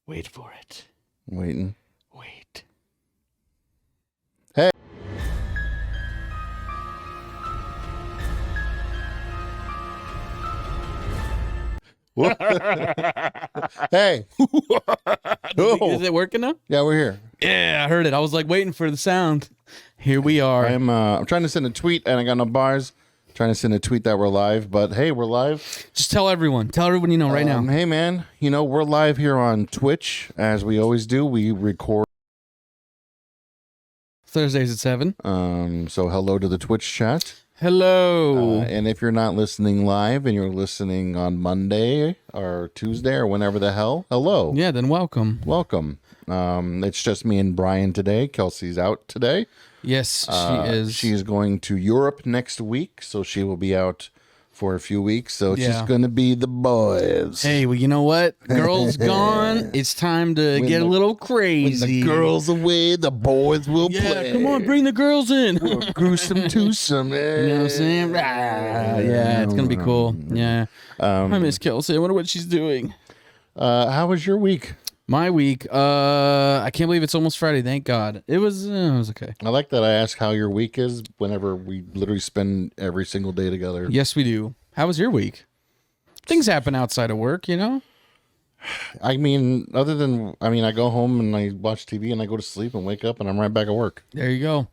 Wait for it. Waiting. Wait. Hey. Hey. Is it working now? Yeah, we're here. Yeah, I heard it. I was like waiting for the sound. Here we are. I'm trying to send a tweet and I got no bars. Trying to send a tweet that we're live, but hey, we're live. Just tell everyone. Tell everyone you know right now. Hey, man, we're live here on Twitch, as we always do. We record. Thursdays at 7. So hello to the Twitch chat. Hello. And if you're not listening live and you're listening on Monday or Tuesday or whenever the hell, hello. Yeah, then welcome. Welcome. It's just me and Brian today. Kelsey's out today. Yes, she is. She's going to Europe next week, so she will be out for a few weeks. So it's Yeah. just going to be the boys. Hey, well, you know what? Girl's gone. It's time to get a little When crazy. the girls away, the boys will play. Come on, bring the girls in. Gruesome twosome. You know what I'm saying? Yeah, it's going to be cool. Yeah. I miss Kelsey. I wonder what she's doing. How was your week? My week, I can't believe it's almost Friday. Thank God. It was okay. I like that I ask how your week is whenever we literally spend every single day together. Yes, we do. How was your week? Things happen outside of work, you know? I mean, I go home and I watch TV and I go to sleep and wake up and I'm right back at work. There you go.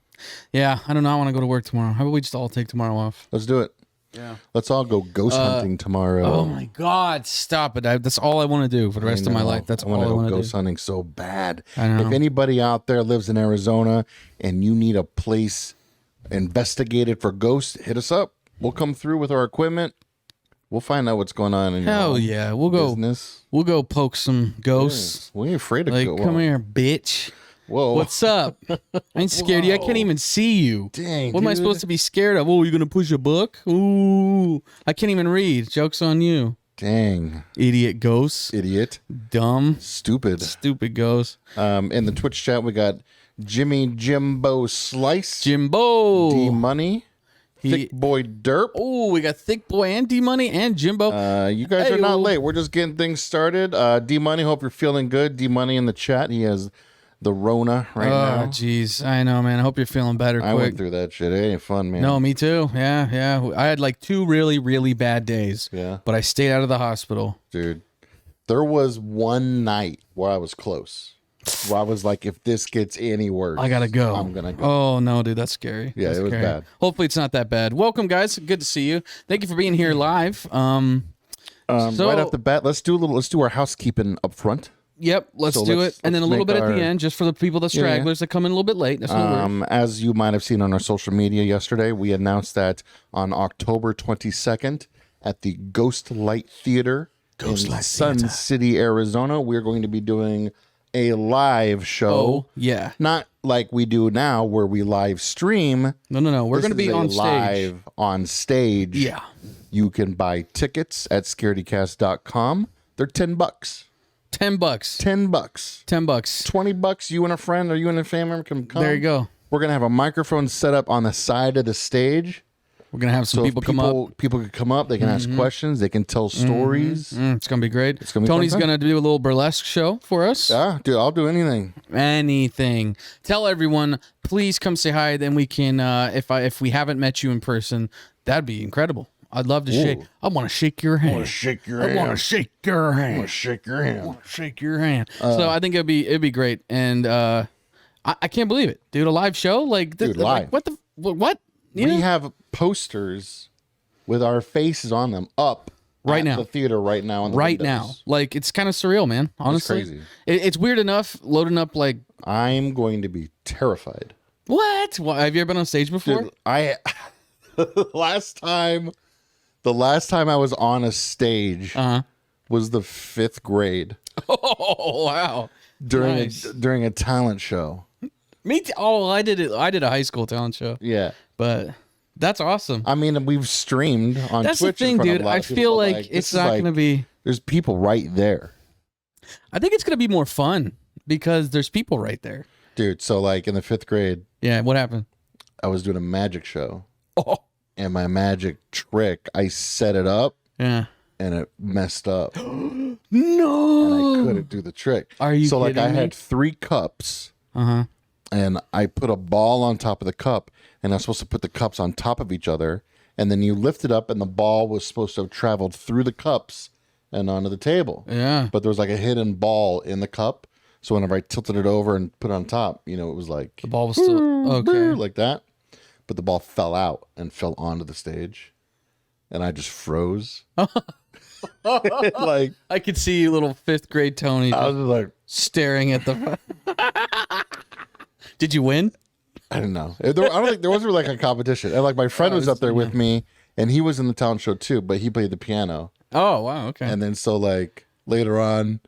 Yeah, I do not want to go to work tomorrow. How about we just all take tomorrow off? Let's do it. Yeah. Let's all go ghost hunting tomorrow. Oh my God, stop it. That's all I want to do for the rest of my life. That's all I want to do. Ghost hunting so bad. I know. If anybody out there lives in Arizona and you need a place investigated for ghosts, hit us up. We'll come through with our equipment. We'll find out what's going on in Hell your yeah. We'll go business. We'll go poke some ghosts. We ain't afraid to Like, go. come here, bitch. Whoa. What's up? I ain't scared of you. I can't even see you. Dang, what am I supposed to be scared of? Oh, you're going to push a book? Ooh. I can't even read. Joke's on you. Dang. Idiot ghosts. Idiot. Dumb. Stupid. Stupid ghosts. In the Twitch chat, we got Jimbo Slice. Jimbo. D-Money. Thick Boy Derp. Oh, we got Thick Boy and D-Money and Jimbo. You guys are not late. We're just getting things started. D-Money, hope you're feeling good. D-Money in the chat. He has the Rona right now. Oh, jeez. I know, man. I hope you're feeling better quick. I went through that shit. It ain't fun, man. No, me too. Yeah. I had like 2 really, really bad days. Yeah. But I stayed out of the hospital. Dude, there was one night where I was close. Where I was like, if this gets any worse, I gotta go. I'm gonna go. Oh no, dude, that's scary. Yeah, That's it was scary. bad. Hopefully, it's not that bad. Welcome, guys. Good to see you. Thank you for being here live. So, right off the bat, let's do our housekeeping up front. Yep, let's do it, and then a little bit at the end, just for the people, the stragglers that come in a little bit late. That's no worries. As you might have seen on our social media yesterday, we announced that on October 22nd at the Ghost Light Theater in Sun City, Arizona, we're going to be doing a live show. Oh, yeah. Not like we do now where we live stream. No. We're going to be on stage. Live on stage. Yeah. You can buy tickets at scaredycast.com. They're $10. $10. $10. $10. $20. You and a friend or you and a family member can come. There you go. We're going to have a microphone set up on the side of the stage. We're going to have some people come up. People can come up. They can ask questions. They can tell stories. It's going to be great. It's gonna be Tony's fun time. going to do a little burlesque show for us. Yeah, dude, I'll do anything. Anything. Tell everyone, please come say hi. Then we can, if we haven't met you in person, that'd be incredible. I'd love to shake. I want to shake your hand. I want to shake your I hand. want to shake your hand. I want to shake your hand. Shake your hand. So I think it'd be great, and I can't believe it, dude. A live show, like, Dude, like live. what? You We know? have posters with our faces on them up Right at now. the theater right now. On the Right windows. now, like, it's kind of surreal, man. Honestly, crazy. It's weird enough loading up like I'm going to be terrified. what? Have you ever been on stage before? Dude, the last time I was on a stage was the 5th grade Oh wow! during Nice. during a talent show. Me too. Oh, I did it. I did a high school talent show, Yeah. but that's awesome. I mean, we've streamed on That's Twitch. the in thing, front of dude. a lot I of people, feel but, like this it's is not like- gonna be. There's people right there. I think it's gonna be more fun because there's people right there. Dude, so like in the 5th grade, Yeah. What happened? I was doing a magic show. Oh. And my magic trick, I set it up Yeah. and it messed up. No No. And I couldn't do the trick. Are you so like kidding I me? had 3 cups. Uh-huh. And I put a ball on top of the cup, and I was supposed to put the cups on top of each other, and then you lift it up, and the ball was supposed to have traveled through the cups and onto the table. Yeah. But there was like a hidden ball in the cup, so whenever I tilted it over and put it on top, it was like The ball was still okay. like that. But the ball fell out and fell onto the stage, and I just froze. Like I could see you, little 5th grade Tony, I just was like, staring at the. Did you win? I don't know. I don't think there wasn't like a competition. And like my friend was up there with me, and he was in the talent show too, but he played the piano. Oh wow, okay. And then so like later on,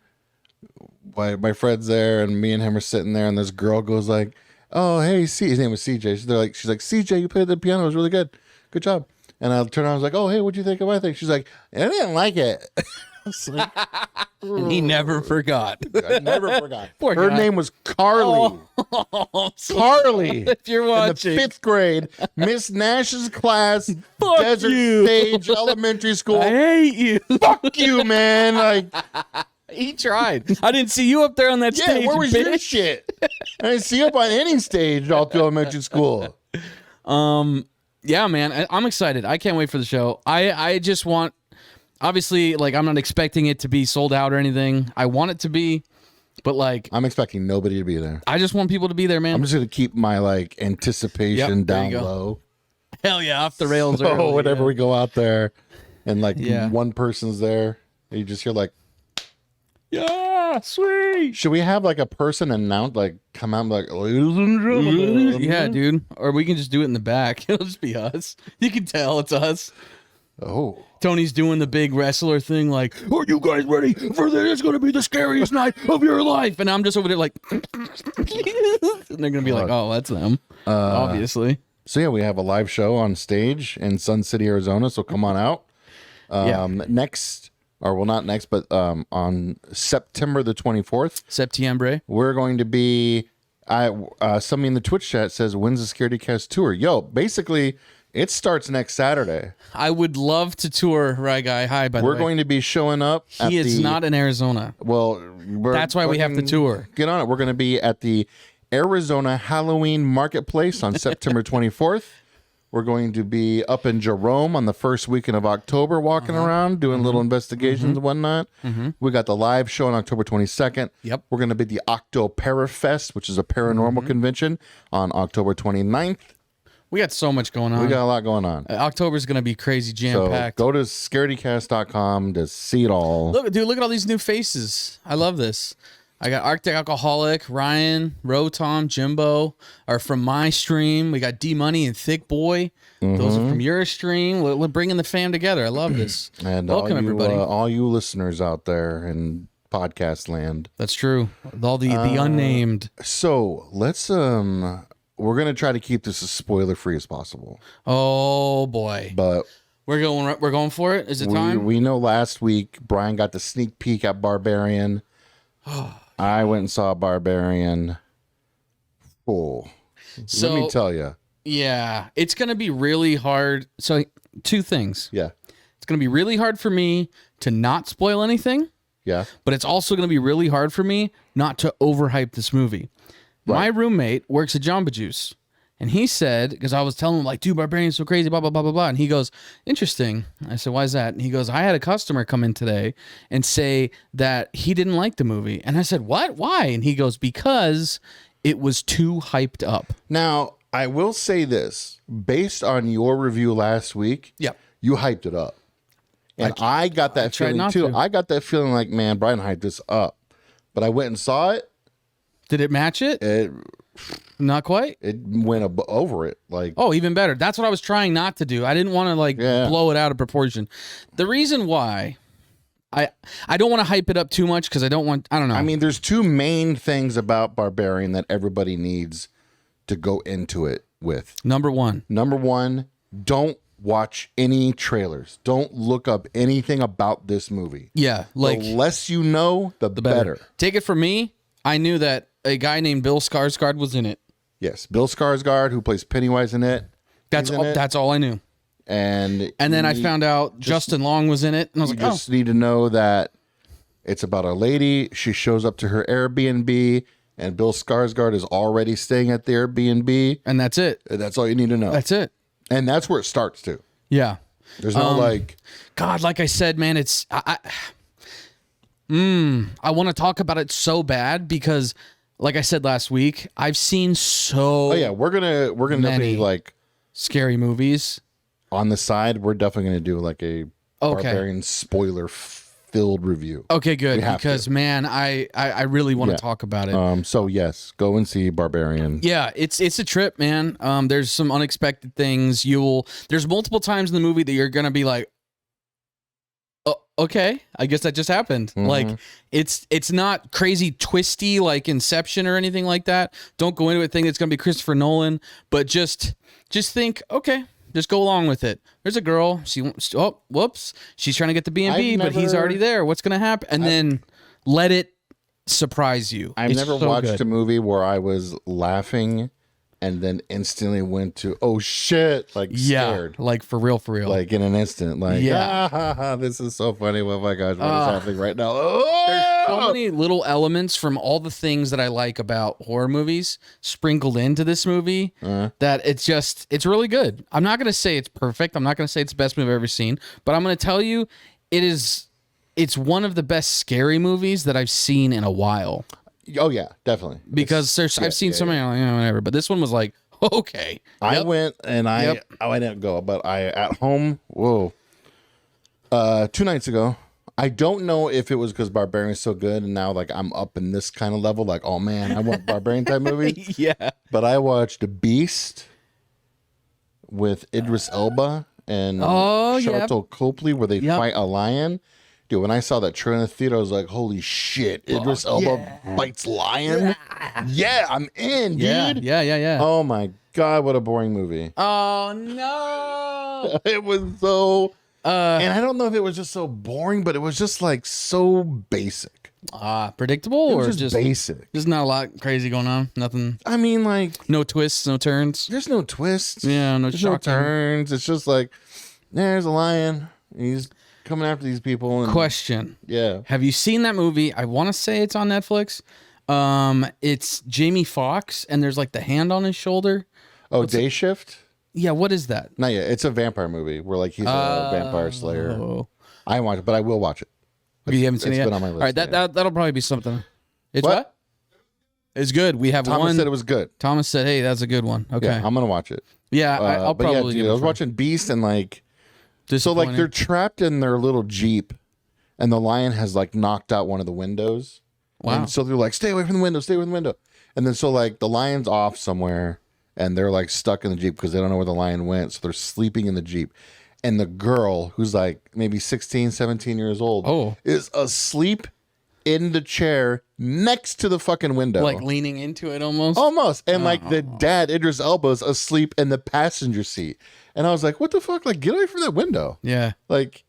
my friend's there, and me and him are sitting there, and this girl goes like, "Oh hey, his name was CJ." She's like, "CJ, you played the piano. It was really good. Good job." And I turned around, I was like, "Oh hey, what'd you think of my thing?" She's like, "I didn't like it." I was like, And he never forgot. I never forgot. Poor Her guy. name was Carly. Oh, Carly. if you're In the watching, 5th grade, Miss Nash's class, Fuck Desert you. Stage Elementary School. I hate you. Fuck you, man. Like, He tried. I didn't see you up there on that yeah, stage. where was bitch. your shit? I didn't see you up on any stage all through elementary school. Yeah, man, I'm excited. I can't wait for the show. I just want, obviously, like, I'm not expecting it to be sold out or anything. I want it to be, but like, I'm expecting nobody to be there. I just want people to be there, man. I'm just gonna keep my like anticipation Yep, there down you go. low. Hell yeah, off the rails. So early, whenever yeah. we go out there, and like Yeah. one person's there, you just hear like, Yeah, sweet. should we have like a person announce, like come out and be like, ladies and gentlemen? Yeah, dude. Or we can just do it in the back. It'll just be us. You can tell it's us. Oh. Tony's doing the big wrestler thing, like, "Are you guys ready for this? It's going to be the scariest night of your life." And I'm just over there like, and they're going to be like, "Oh, that's them." Obviously. So yeah, we have a live show on stage in Sun City, Arizona. So come on out. Next, or well, not next, but on September the 24th, Septiembre. we're going to be. Somebody in the Twitch chat says, "When's the Scaredycast tour?" Yo, basically, it starts next Saturday. I would love to tour Rye Guy High, by the way. We're going to be showing up. He is not in Arizona. Well, That's why we have the tour. Get on it. We're going to be at the Arizona Halloween Marketplace on September 24th. We're going to be up in Jerome on the first weekend of October, walking around, doing little investigations and whatnot. We got the live show on October 22nd. Yep. We're going to be at the Octo Parafest, which is a paranormal convention, on October 29th. We got so much going on. We got a lot going on. October's going to be crazy So jam-packed. go to scaredycast.com to see it all. Look, dude, look at all these new faces. I love this. I got Arctic Alcoholic, Ryan, Rotom, Jimbo are from my stream. We got D Money and Thick Boy. Those are from your stream. We're bringing the fam together. I love this. And welcome, everybody. All you listeners out there in podcast land. That's true. With all the unnamed. So let's we're gonna try to keep this as spoiler free as possible. Oh boy, But we're going for it. Is it time? we know last week Brian got the sneak peek at Barbarian. I went and saw Barbarian. Oh, So- let me tell you. Yeah, it's gonna be really hard. So 2 things. Yeah, It's gonna be really hard for me to not spoil anything. yeah. But it's also going to be really hard for me not to overhype this movie. My roommate works at Jamba Juice, and he said, because I was telling him, like, dude, Barbarian's so crazy, blah, blah, blah, blah, blah. And he goes, interesting. I said, why is that? And he goes, I had a customer come in today and say that he didn't like the movie. And I said, what? Why? And he goes, because it was too hyped up. Now I will say this, based on your review last week. Yep. You hyped it up. And I got that tried feeling not too. to. I got that feeling like, man, Brian hyped this up. But I went and saw it. Did it match it? It Not quite. it went over it. Like, Oh, even better. That's what I was trying not to do. I didn't want to blow it out of proportion. The reason why I don't want to hype it up too much because I don't know. I mean, there's 2 main things about Barbarian that everybody needs to go into it with. Number 1. Number 1, don't watch any trailers. Don't look up anything about this movie. Yeah, like The less you know, the better. Take it from me. I knew that a guy named Bill Skarsgård was in it. Yes, Bill Skarsgård, who plays Pennywise in it. That's he's all. in it. That's all I knew. And And then I found out Justin Long was in it, and I was you like, just need to know that It's about a lady. She shows up to her Airbnb, and Bill Skarsgård is already staying at the Airbnb. And that's it. That's all you need to know. That's it. And that's where it starts too. Yeah. There's no God, like I said, man, it's I want to talk about it so bad because, like I said last week, I've seen so. Oh yeah, we're gonna definitely like scary movies on the side. We're definitely gonna do like a barbarian spoiler filled review. Okay, good, because man, I really want to talk about it. So yes, go and see Barbarian. Yeah, it's a trip, man. There's some unexpected things. There's multiple times in the movie that you're gonna be like, oh, okay, I guess that just happened. Mm-hmm. Like it's not crazy twisty like Inception or anything like that. Don't go into it thinking it's gonna be Christopher Nolan, but just think, okay. Just go along with it. There's a girl. Whoops. She's trying to get the B&B, but he's already there. What's going to happen? And then let it surprise you. I've never watched a movie where I was laughing and then instantly went to, oh shit, like scared. Like for real. Like in an instant. Like, this is so funny. Oh my gosh, what is happening right now? There's so many little elements from all the things that I like about horror movies sprinkled into this movie that it's really good. I'm not going to say it's perfect. I'm not going to say it's the best movie I've ever seen, but I'm going to tell you it's one of the best scary movies that I've seen in a while. Oh yeah, definitely. Because I've seen so many, like, whatever. But this one was like, okay. I went and I didn't go, but I at home. Whoa. 2 nights ago. I don't know if it was because Barbarian's so good, and now like I'm up in this kind of level. Like, oh man, I want Barbarian type movie. Yeah. But I watched Beast with Idris Elba and Sharlto Copley, where they fight a lion. Dude, when I saw that trailer in the theater, I was like, holy shit, Idris Elba bites lion? Yeah, I'm in, dude. Yeah. Oh my God, what a boring movie. Oh, no. It was so... and I don't know if it was just so boring, but it was just like so basic. Predictable or just basic? There's not a lot crazy going on. Nothing. I mean, like... No twists, no turns. There's no twists. Yeah, no turns. It's just like, there's a lion. He's... coming after these people. And, question. Yeah. Have you seen that movie? I want to say it's on Netflix. It's Jamie Foxx, and there's like the hand on his shoulder. Oh, Day Shift? Yeah, what is that? Not yet. It's a vampire movie where like he's a vampire slayer. I haven't watched it, but I will watch it. You haven't seen it yet? Been on my list. All right, that'll probably be something. It's what? It's good. We have Thomas said it was good. Thomas said, hey, that's a good one. Okay. Yeah, I'm going to watch it. Yeah, I'll probably. Dude, I was watching Beast and like... So like they're trapped in their little Jeep and the lion has like knocked out one of the windows. Wow. And so they're like, stay away from the window, stay away from the window. And then so like the lion's off somewhere and they're like stuck in the Jeep because they don't know where the lion went. So they're sleeping in the Jeep. And the girl who's like maybe 16, 17 years old is asleep in the chair next to the fucking window. Like leaning into it almost? Almost. And like the dad, Idris Elba's asleep in the passenger seat. And I was like, what the fuck? Like, get away from that window. Yeah. Like,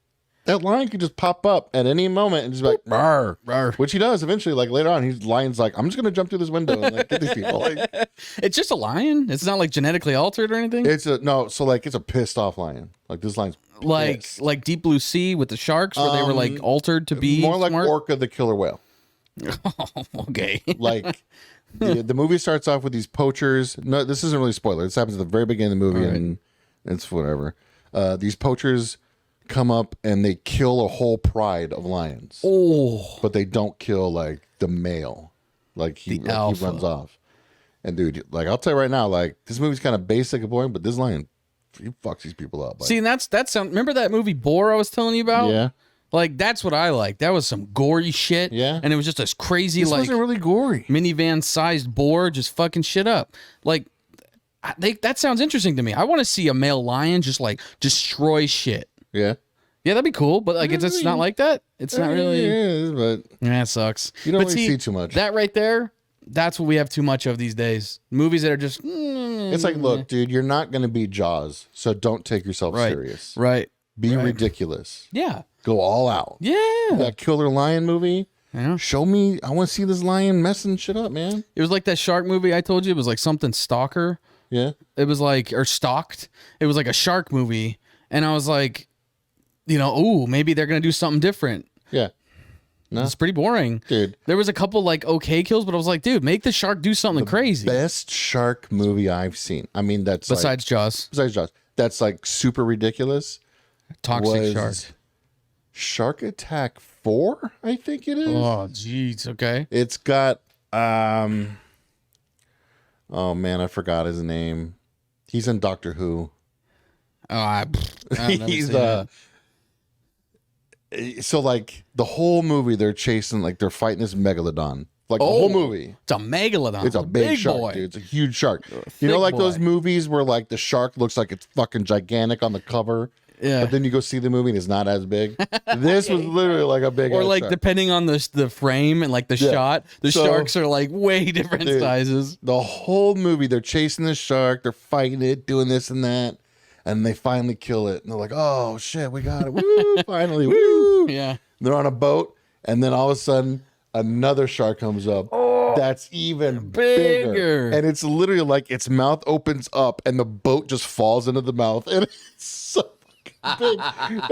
that lion could just pop up at any moment and just be like, rawr, rawr. Which he does eventually. Like, later on, lion's like, I'm just going to jump through this window and like, get these people. Like, it's just a lion? It's not like genetically altered or anything? It's a pissed off lion. Like, this lion's pissed. Like Deep Blue Sea with the sharks where they were like altered to be more like smart? Orca the killer whale. Okay. Like, the movie starts off with these poachers. No, this isn't really a spoiler. This happens at the very beginning of the movie and it's whatever. These poachers come up and they kill a whole pride of lions. Oh. But they don't kill like the male. Like he runs off. And dude, like I'll tell you right now, like this movie's kind of basic and boring, but this lion, he fucks these people up. Like, see, and that's remember that movie Boar I was telling you about? Yeah. Like that's what I like. That was some gory shit. Yeah. And it was just this crazy this like wasn't really gory. Minivan sized boar just fucking shit up. Like that sounds interesting to me. I want to see a male lion just like destroy shit. Yeah. Yeah, that'd be cool. But like, it's not like that. It's not really. It is, but yeah, it sucks. You don't really see too much. That right there, that's what we have too much of these days. Movies that are just. It's like, look, dude, you're not going to be Jaws, so don't take yourself serious. Right. Be ridiculous. Yeah. Go all out. Yeah. That Killer Lion movie. Yeah. Show me. I want to see this lion messing shit up, man. It was like that shark movie I told you. It was like something Stalker. Yeah. It was like, or Stalked. It was like a shark movie. And I was like, ooh, maybe they're going to do something different. Yeah. No? It's pretty boring. Dude. There was a couple like okay kills, but I was like, dude, make the shark do something crazy. Best shark movie I've seen. I mean, that's Besides Jaws. Besides Jaws. That's like super ridiculous. Toxic Shark. Shark Attack 4, I think it is. Oh, jeez. Okay. It's got oh man, I forgot his name. He's in Doctor Who. Oh, He's so like the whole movie they're chasing, like they're fighting this megalodon. Like the whole movie. It's a megalodon. It's a big shark, boy. dude. It's a huge shark. You know, like those movies where like the shark looks like it's fucking gigantic on the cover. Yeah. But then you go see the movie and it's not as big. This was literally like a big or like shark. depending on the frame and like the shot, the sharks are like way different sizes. The whole movie they're chasing the shark, they're fighting it, doing this and that, and they finally kill it. And they're like, "Oh shit, we got it. Woo, finally. Woo." Yeah. They're on a boat and then all of a sudden another shark comes up. That's even bigger. And it's literally like its mouth opens up and the boat just falls into the mouth. And it's so fucking big.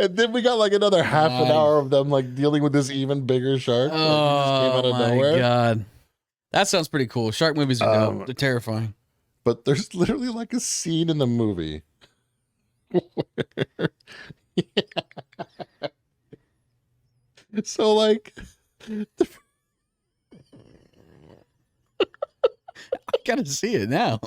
And then we got like another half an hour of them like dealing with this even bigger shark. Oh, just came out of nowhere. God. That sounds pretty cool. Shark movies are dope. They're terrifying. But there's literally like a scene in the movie where so like I gotta see it now.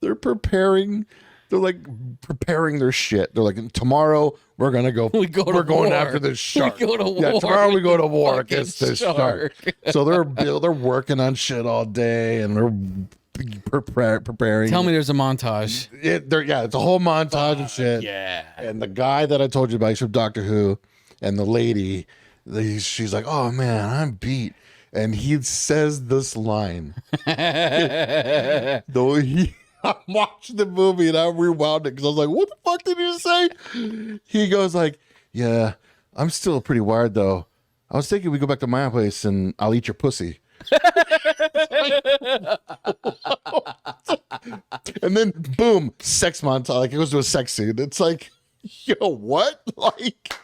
They're preparing their shit. They're like, tomorrow we're gonna go. We're going after this shark. We go to war. Yeah, tomorrow we go to war Fucking against this shark. So they're working on shit all day and they're preparing. Tell me there's a montage. It's a whole montage of shit. Yeah. And the guy that I told you about, he's from Doctor Who, and the lady, she's like, "Oh man, I'm beat." And he says this line. Though I watched the movie and I rewound it because I was like, what the fuck did you say? He goes like, "Yeah, I'm still pretty wired though. I was thinking we go back to my place and I'll eat your pussy." And then boom, sex montage. Like it goes to a sex scene. It's like, yo, what? Like,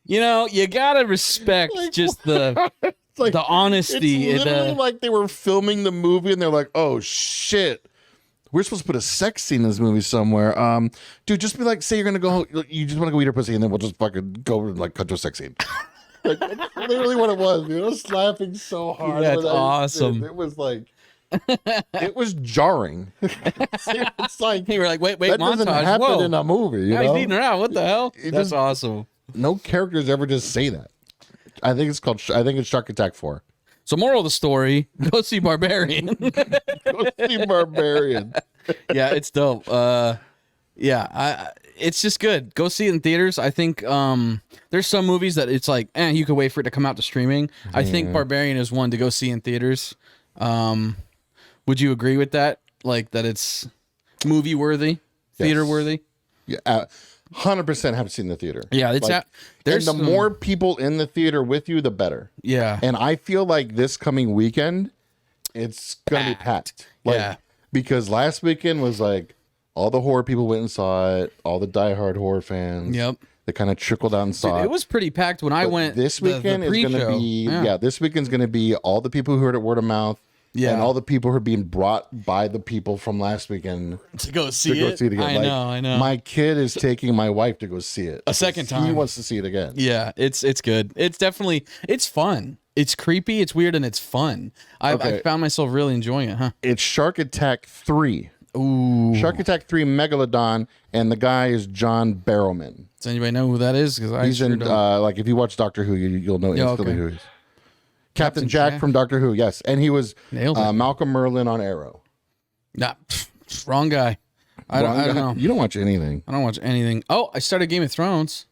you know, you gotta respect just the like, the honesty. It's literally like they were filming the movie and they're like, oh shit, we're supposed to put a sex scene in this movie somewhere. Dude, just be like, say you're gonna go, you just want to go eat her pussy, and then we'll just fucking go and like cut to a sex scene. Like, that's literally what it was, dude. I was laughing so hard. That's awesome. It was like, it was jarring. It's like, you were like, wait, that montage. doesn't happen Whoa. in a movie. You Now know? he's eating her out. What the hell? It That's just- awesome. No characters ever just say that. I think it's Shark Attack 4. So moral of the story, go see Barbarian. Go see Barbarian. Yeah, it's dope. It's just good. Go see it in theaters. I think there's some movies that it's like, you could wait for it to come out to streaming. I think Barbarian is one to go see in theaters. Would you agree with that? Like that it's movie worthy, theater worthy? Yeah, 100% haven't seen the theater. Yeah, it's there's the more people in the theater with you, the better. Yeah, and I feel like this coming weekend, it's gonna be packed. Like, because last weekend was like all the horror people went and saw it, all the diehard horror fans. Yep. They kind of trickled out and saw it. It was pretty packed when I went. This weekend is going to be this weekend's going to be all the people who heard it word of mouth. Yeah. And all the people who are being brought by the people from last weekend to go see it again. I know. My kid is taking my wife to go see it a second time. He wants to see it again. Yeah, it's good. It's definitely fun. It's creepy, it's weird, and it's fun. I found myself really enjoying it, huh? It's Shark Attack 3. Ooh. Shark Attack 3 Megalodon, and the guy is John Barrowman. Does anybody know who that is? Because he's in like if you watch Doctor Who, you'll know instantly who he is. Captain Jack from Doctor Who, yes, and he was Malcolm Merlin on Arrow. Nah, wrong guy. I don't know. You don't watch anything. I don't watch anything. Oh, I started Game of Thrones.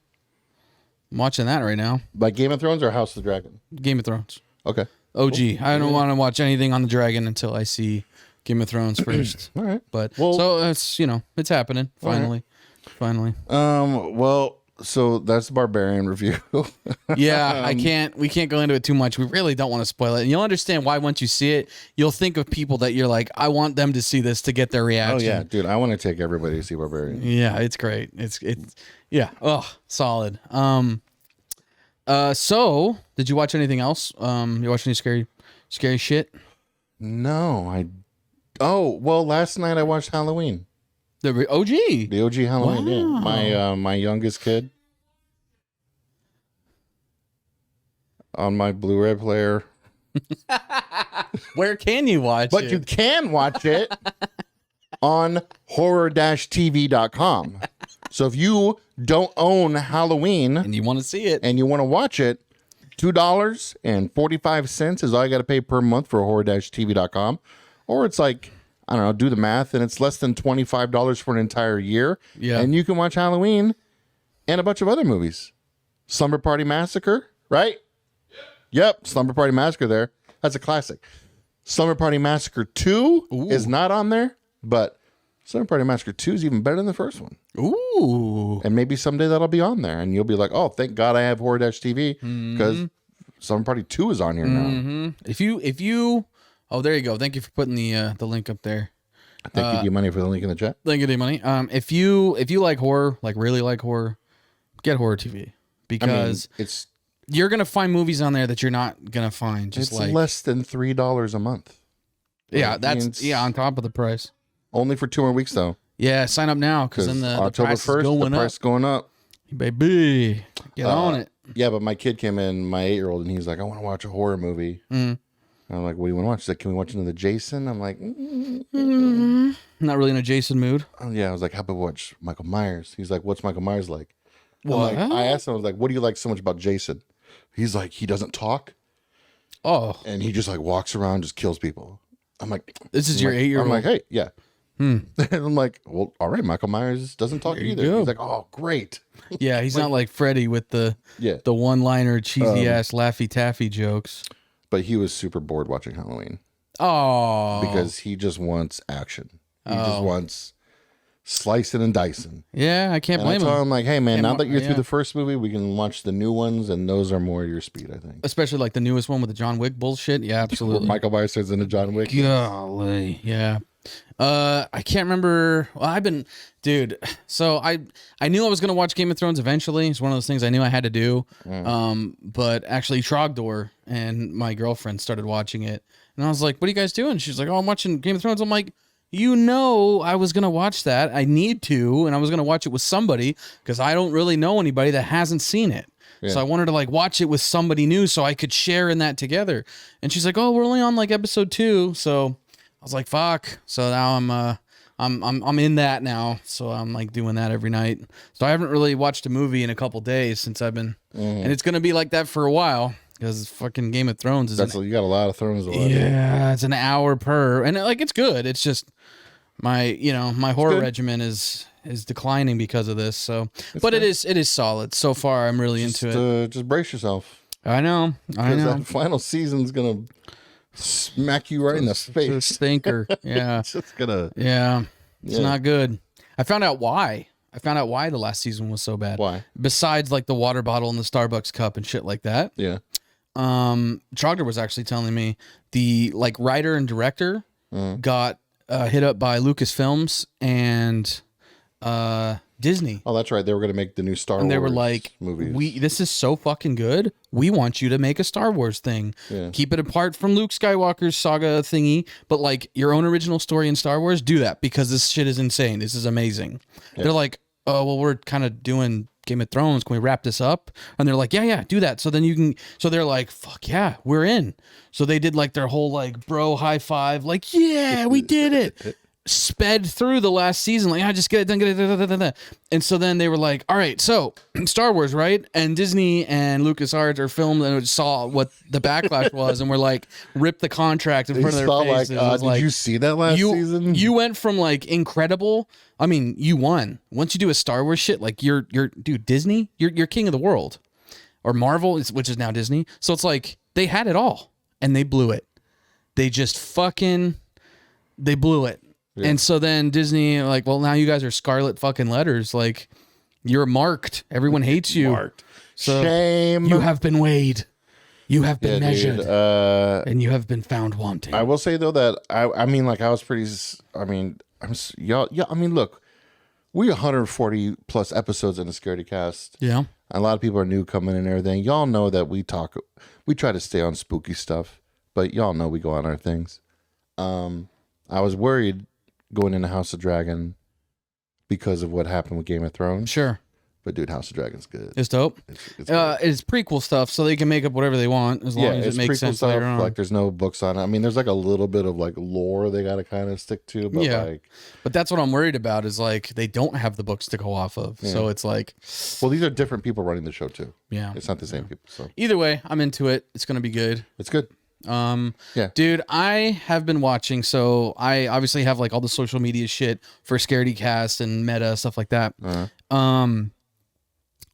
I'm watching that right now. Like Game of Thrones or House of the Dragon? Game of Thrones. Okay. OG. Cool. I don't want to watch anything on the Dragon until I see Game of Thrones first. All right. But so it's it's happening finally. Right. Finally. Well, so that's the Barbarian review. Yeah, we can't go into it too much. We really don't want to spoil it. And you'll understand why once you see it, you'll think of people that you're like, I want them to see this to get their reaction. Oh yeah, dude, I want to take everybody to see Barbarian. Yeah, it's great. It's solid. So did you watch anything else? You watch any scary shit? No, well, last night I watched Halloween. The OG. The OG Halloween. Wow. Yeah. My youngest kid on my Blu-ray player. Where can you watch But it? you can watch it on horror-tv.com. So if you don't own Halloween and you want to see it, and you want to watch it, $2.45 is all you got to pay per month for horror-tv.com. Or it's like, I don't know, do the math, and it's less than $25 for an entire year. Yeah. And you can watch Halloween and a bunch of other movies. Slumber Party Massacre, right? Yep, Slumber Party Massacre there. That's a classic. Slumber Party Massacre 2 is not on there, but Slumber Party Massacre 2 is even better than the first one. Ooh. And maybe someday that'll be on there, and you'll be like, oh, thank God I have Horror-TV, because Slumber Party 2 is on here now. If you, oh, there you go. Thank you for putting the link up there. They give you money for the link in the chat. Thank you, money. If you like horror, like really like horror, get Horror TV, because it's you're gonna find movies on there that you're not gonna find. Just it's like less than $3 a month. yeah, Right? that's on top of the price. Only for 2 more weeks though. Yeah, sign up now because then the October price 1st, is going the price up. is going up. Baby, get on it. Yeah, but my kid came in, my 8-year-old, and he's like, I want to watch a horror movie. And I'm like, what do you want to watch? He's like, can we watch another Jason? I'm like, Not really in a Jason mood. oh, yeah. I was like, how about watch Michael Myers? He's like, what's Michael Myers like? What? I asked him, I was like, what do you like so much about Jason? He's like, he doesn't talk, Oh, and he just like walks around, just kills people. I'm like, this is your 8-year-old. I'm like, hey, yeah. And I'm like, well, all right, Michael Myers doesn't talk There you either. go. He's like, oh, great. Yeah, he's not like Freddy with the Yeah. one-liner cheesy ass Laffy Taffy jokes. But he was super bored watching Halloween Oh, because he just wants action. He just wants slicing and dicing. yeah, I can't And I blame told him. him, like, hey, man, now that you're yeah. through the first movie, we can watch the new ones, and those are more your speed, I think. Especially like the newest one with the John Wick bullshit. Yeah, Where absolutely. Michael Myers turns into John Wick. Golly, yeah. I can't remember. Well, dude. So I knew I was gonna watch Game of Thrones eventually. It's one of those things I knew I had to do. But actually, Trogdor and my girlfriend started watching it, and I was like, "What are you guys doing?" She's like, "Oh, I'm watching Game of Thrones." I'm like, "You know, I was gonna watch that. I need to, and I was gonna watch it with somebody because I don't really know anybody that hasn't seen it." Yeah. So I wanted to like watch it with somebody new so I could share in that together. And she's like, "Oh, we're only on like episode 2." So I was like, "Fuck." So now I'm in that now. So I'm like doing that every night. So I haven't really watched a movie in a couple days since I've been, and it's gonna be like that for a while because fucking Game of Thrones is. You got a lot of Thrones to watch. Yeah, it's an hour per, and like it's good. It's just my horror good. regimen is declining because of this. So, but it is solid so far. I'm really into it. Just brace yourself. I know. Because that final season's going to smack you right in the It's a face. stinker. Yeah. It's just going to... Yeah. It's Yeah. not good. I found out why the last season was so bad. Why? Besides like the water bottle and the Starbucks cup and shit like that. Yeah. Trogdor was actually telling me the like writer and director got hit up by Lucasfilms and Disney. Oh, that's right. They were going to make the new Star Wars And they were like, movies. this is so fucking good. We want you to make a Star Wars thing. Yeah. Keep it apart from Luke Skywalker's saga thingy, but like your own original story in Star Wars, do that because this shit is insane. This is amazing. Yeah. They're like, oh, well, we're kind of doing Game of Thrones. Can we wrap this up? And they're like, yeah, do that. So then you can, so they're like, fuck yeah, we're in. So they did like their whole like bro high five, like, yeah, we did it. Sped through the last season, like, I just get it done, get it. And so then they were like, all right, so Star Wars, right? And Disney and LucasArts are filmed and saw what the backlash was, and were like, ripped the contract in front of their faces. It was did you see that last season? You went from like incredible. I mean, you won. Once you do a Star Wars shit, like you're dude, Disney, you're king of the world, or Marvel, which is now Disney. So it's like they had it all and they blew it. They just they blew it. Yeah. And so then Disney, like, well, now you guys are scarlet fucking letters. Like, you're marked. Everyone hates you. Marked. So shame. You have been weighed. You have been measured. Dude, and you have been found wanting. I will say though that I mean, like, I was pretty. I mean, y'all. Yeah. I mean, look, We 140 plus episodes in the Scaredycast. Yeah. A lot of people are new coming in and everything. Y'all know that we try to stay on spooky stuff, but y'all know we go on our things. I was worried going into House of Dragon because of what happened with Game of Thrones. Sure. But dude, House of Dragon's good. It's dope. It's prequel stuff, so they can make up whatever they want as long as it makes sense later on. Like, there's no books on it. I mean, there's like a little bit of like lore they got to kind of stick to, but but that's what I'm worried about is like they don't have the books to go off of, so it's like, well, these are different people running the show too. Yeah, it's not the same people. So either way, I'm into it. It's gonna be good. It's good. Dude, I have been watching. So I obviously have like all the social media shit for Scaredycast and Meta stuff like that.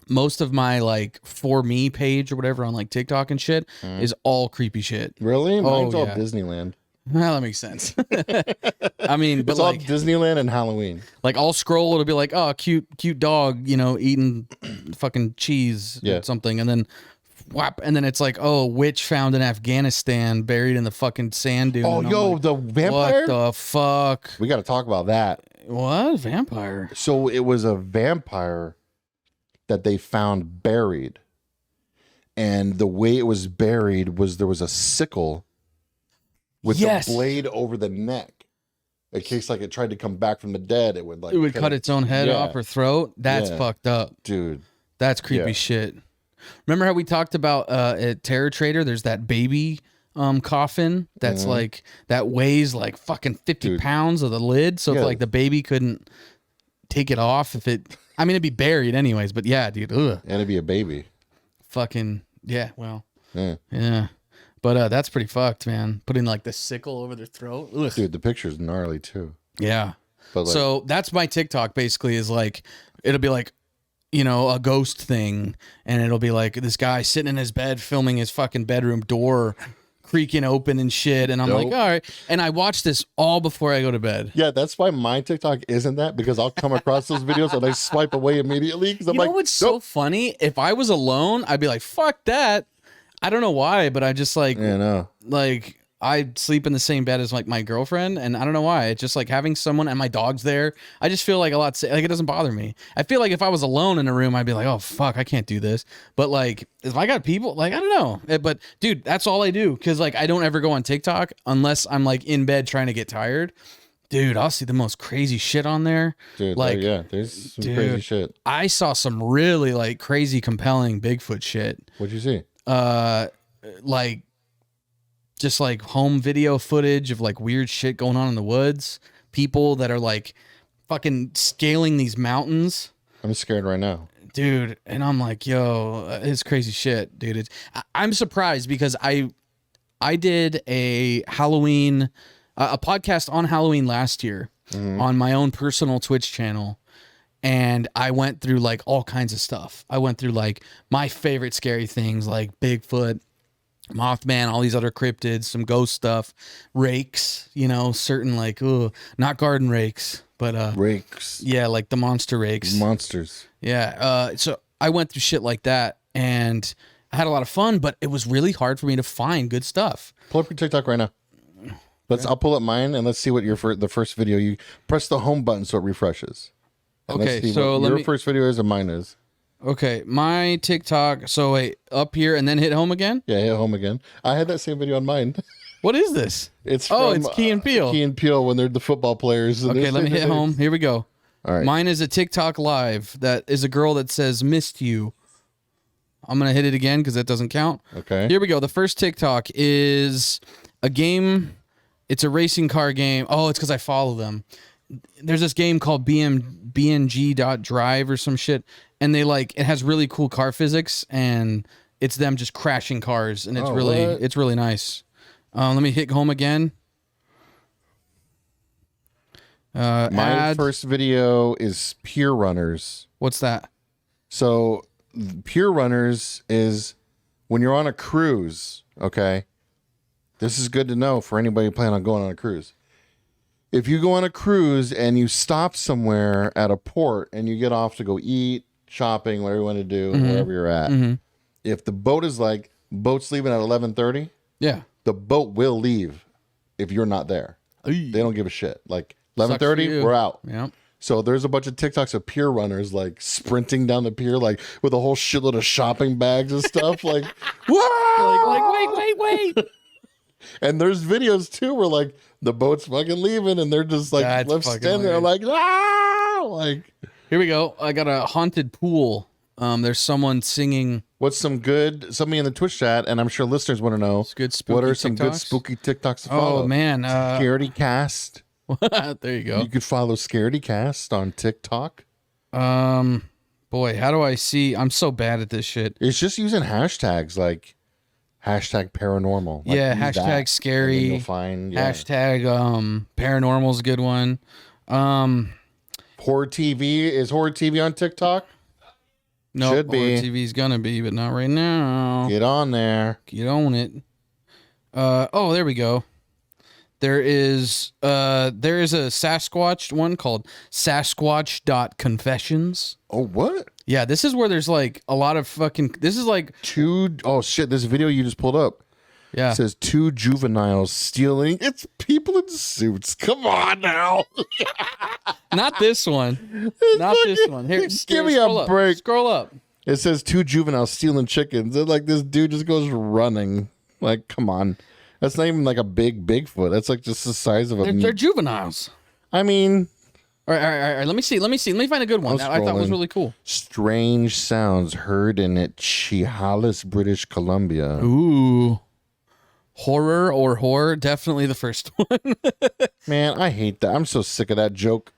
Most of my like For Me page or whatever on like TikTok and shit is all creepy shit. Really? Mine's all Disneyland. Well, that makes sense. I mean, but it's like all Disneyland and Halloween. Like I'll scroll, it'll be like, oh, cute dog, you know, eating fucking cheese or something, and then whap, and then it's like, oh, witch found in Afghanistan buried in the fucking sand dune. Oh, yo, like, the vampire? What the fuck? We got to talk about that. What? Vampire? So it was a vampire that they found buried. And the way it was buried was there was a sickle with the blade over the neck. In case like it tried to come back from the dead, it would like... It would cut its own head off or throat? That's fucked up. Dude. That's creepy shit. Remember how we talked about at Terror Trader, there's that baby coffin that's like, that weighs like fucking 50 pounds of the lid. So if like the baby couldn't take it off, if it... I mean, it'd be buried anyways, but yeah, dude. Ugh. And it'd be a baby. Fucking, yeah, well. Yeah. But that's pretty fucked, man. Putting like the sickle over their throat. Ugh. Dude, the picture's gnarly too. Yeah. But like, so that's my TikTok basically is like, it'll be like, you know, a ghost thing. And it'll be like this guy sitting in his bed filming his fucking bedroom door creaking open and shit. And I'm like, all right. And I watch this all before I go to bed. Yeah, that's why my TikTok isn't that, because I'll come across those videos and I swipe away immediately. Because I'm you know what's so funny? If I was alone, I'd be like, fuck that. I don't know why, but I just like, like I sleep in the same bed as like my girlfriend, and I don't know why. It's just like having someone and my dog's there. I just feel like a lot, like it doesn't bother me. I feel like if I was alone in a room, I'd be like, oh fuck, I can't do this. But like if I got people, like I don't know. But dude, that's all I do, because like I don't ever go on TikTok unless I'm like in bed trying to get tired. Dude, I'll see the most crazy shit on there. Dude, like there's some crazy shit. I saw some really like crazy, compelling Bigfoot shit. What'd you see? Like just like home video footage of like weird shit going on in the woods. People that are like fucking scaling these mountains. I'm scared right now, dude. And I'm like, yo, it's crazy shit, dude. I'm surprised because I did a Halloween, a podcast on Halloween last year on my own personal Twitch channel. And I went through like all kinds of stuff. I went through like my favorite scary things like Bigfoot, Mothman, all these other cryptids, some ghost stuff, rakes, you know, certain like, not garden rakes, but rakes. Yeah, like the monster rakes. Monsters. Yeah. So I went through shit like that and I had a lot of fun, but it was really hard for me to find good stuff. Pull up your TikTok right now. I'll pull up mine and let's see what the first video, you press the home button so it refreshes. And okay, so your first video is and mine is. Okay, my TikTok. So wait, up here and then hit home again? Yeah, hit home again. I had that same video on mine. What is this? It's it's Key and Peele. Key and Peele when they're the football players. Okay, let me hit home. Here we go. All right. Mine is a TikTok live that is a girl that says "missed you." I'm gonna hit it again because that doesn't count. Okay. Here we go. The first TikTok is a game. It's a racing car game. Oh, it's because I follow them. There's this game called BNG.drive or some shit, and it has really cool car physics, and it's them just crashing cars, and it's really nice. Let me hit home again. My first video is Pure Runners. What's that? So Pure Runners is when you're on a cruise, okay? This is good to know for anybody planning on going on a cruise. If you go on a cruise and you stop somewhere at a port and you get off to go eat, shopping, whatever you want to do, wherever you're at, if the boat's leaving at 11:30, the boat will leave if you're not there. They don't give a shit. Like 11:30, we're out. Yeah. So there's a bunch of TikToks of pier runners like sprinting down the pier, like with a whole shitload of shopping bags and stuff. Like, whoa! Like, wait. And there's videos too where like the boat's fucking leaving and they're just like That's left fucking standing there like, ah! Like, here we go. I got a haunted pool. There's someone singing. what's somebody in the Twitch chat, and I'm sure listeners want to know, Good spooky what are some good TikToks? spooky TikToks to follow? Oh man, Scaredycast. there you go. You could follow Scaredycast on TikTok. Boy, how do I see? I'm so bad at this shit. It's just using hashtags like hashtag paranormal. Like, Yeah, use hashtag that, and scary. then you'll find Hashtag paranormal's a good one. Horror TV. Is Horror TV on TikTok? No, Should be. TV's gonna be, but not right now. Get on there. Get on it. Oh, there we go. There is a Sasquatch one called Sasquatch.confessions. Oh, what? Yeah, this is where there's like a lot of fucking. This is like Oh shit! This video you just pulled up. yeah. It says 2 juveniles stealing. It's people in suits. Come on now. Not this one. Not this one. Here, Give me a scroll up. break. Scroll up. It says 2 juveniles stealing chickens. And like this dude just goes running. Like, come on. That's not even like a big Bigfoot. That's like just the size of a. They're juveniles. I mean, All right. Let me see. Let me find a good one that I thought was scrolling. really cool. strange sounds heard in Chehalis, British Columbia. Ooh. Horror. Definitely the first one. Man, I hate that. I'm so sick of that joke.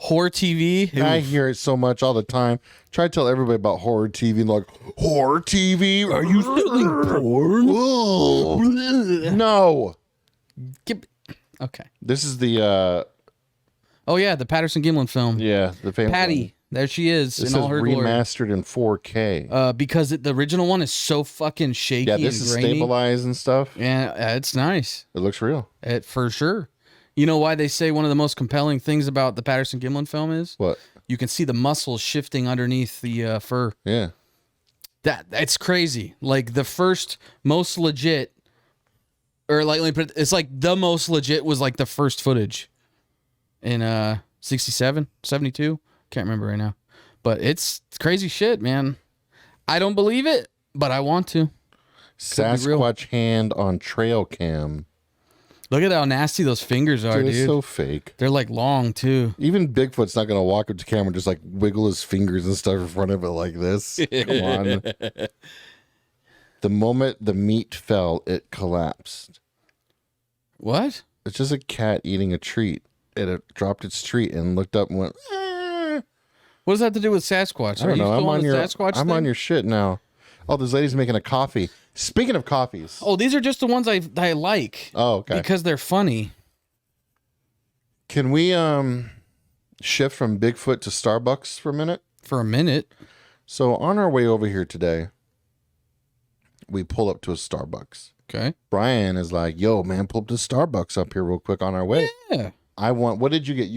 Horror TV. I Oof. hear it so much all the time. Try to tell everybody about horror TV. Like, horror TV? Are you stealing porn? No. Okay. This is the Oh yeah, the Patterson Gimlin film. the famous Patty. one. There she is This in is all her glory. remastered in 4K. Because the original one is so fucking shaky. Yeah, this and is grainy. stabilized and stuff. Yeah, it's nice. It looks real. For sure. You know why they say one of the most compelling things about the Patterson Gimlin film is What? you can see the muscles shifting underneath the fur. Yeah. That's crazy. Like the first most legit, or like let me put it's like the most legit was like the first footage in 67, 72. Can't remember right now, but it's crazy shit, man. I don't believe it, but I want to. Sasquatch hand on trail cam. Look at how nasty those fingers are, Dude, dude. it's so fake. They're like long too. Even Bigfoot's not going to walk up to camera and just like wiggle his fingers and stuff in front of it like this. Come on. The moment the meat fell, it collapsed. What? It's just a cat eating a treat. It dropped its treat and looked up and went, eh. What does that have to do with Sasquatch? I don't know. Are you I'm still on the your Sasquatch I'm thing? on your shit now. Oh, this lady's making a coffee. Speaking of coffees. Oh, these are just the ones I like. Oh, okay. Because they're funny. Can we shift from Bigfoot to Starbucks for a minute? For a minute. So on our way over here today, we pull up to a Starbucks. Okay. Brian is like, yo, man, pull up to Starbucks up here real quick on our way. Yeah. What did you get?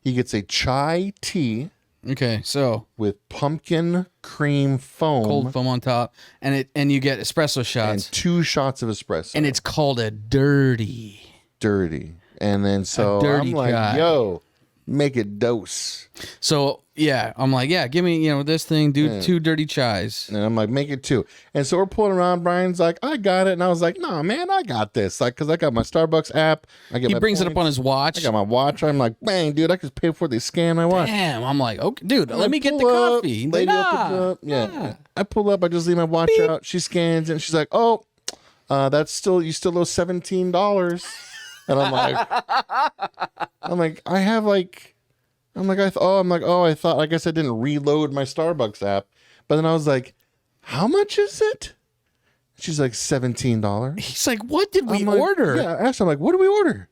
He gets a chai tea Okay, so with pumpkin cream foam cold foam on top, and you get espresso and shots, 2 shots of espresso. and it's called a dirty. And then so dirty I'm like, chai. yo, make it dose. So yeah, I'm like, yeah, give me this thing, dude, 2 dirty chais. And I'm like, make it 2. And so we're pulling around. Brian's like, I got it. And I was like, no, man, I got this. Like, because I got my Starbucks app. He brings it up on his I watch. got my watch. I'm like, bang, dude, I just pay for it. They scan my watch. Damn, I'm like, okay, dude, let I me get the pull up, coffee. He's lady like, opens up. Yeah. I pull up. I just leave my watch out. She scans it. And she's like, oh, you still owe $17. And I'm like, I thought, I guess I didn't reload my Starbucks app. But then I was like, how much is it? She's like, $17. he's like, what did we I'm like, order? Yeah, I asked her, I'm like, what did we order?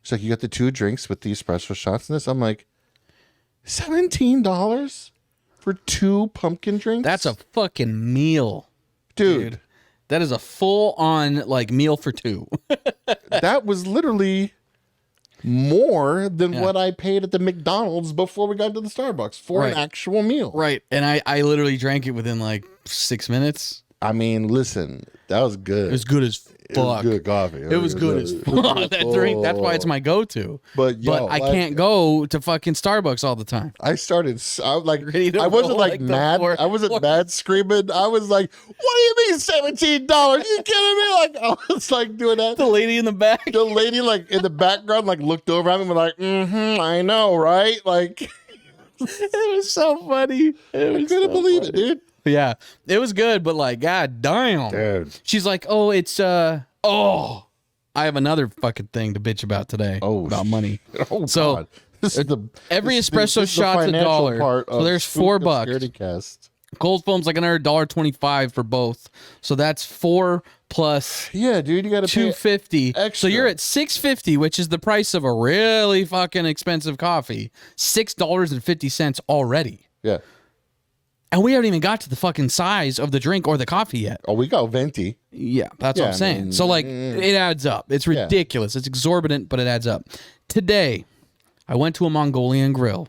She's like, you got the 2 drinks with the espresso shots and this. I'm like, $17 for 2 pumpkin drinks? That's a fucking meal, dude. That is a full on like meal for 2. That was literally more than Yeah. what I paid at the McDonald's before we got to the Starbucks for Right. an actual meal. Right. And I literally drank it within like 6 minutes. I mean, listen, that was good. It was good as fuck. It was good coffee. It was good as fuck. That drink. That's why it's my go-to. But I can't go to fucking Starbucks all the time. I was like, Ready to I wasn't roll like like the mad. floor. I wasn't mad screaming. I was like, what do you mean $17? You kidding me? Like, I was like doing that. The lady in the back. The lady like in the background like looked over at me and was like, I know, right? Like, It was so funny. I couldn't believe it, dude. Yeah, it was good, but like, god damn. Dude. She's like, oh, it's I have another fucking thing to bitch about today. About money. Oh, So, God. This is every this espresso is the shot's financial $1. part So of there's Spook $4. of Scaredycast. Cold foam's like another $1.25 for both. So that's 4 plus Yeah, dude, you got to pay $2.50. So extra. you're at $6.50, which is the price of a really fucking expensive coffee. $6.50 already. Yeah. And we haven't even got to the fucking size of the drink or the coffee yet. Oh, we got venti. Yeah, that's what Yeah, I'm I saying. mean, So like it adds up. It's Yeah. ridiculous. It's exorbitant, but it adds up. Today, I went to a Mongolian grill.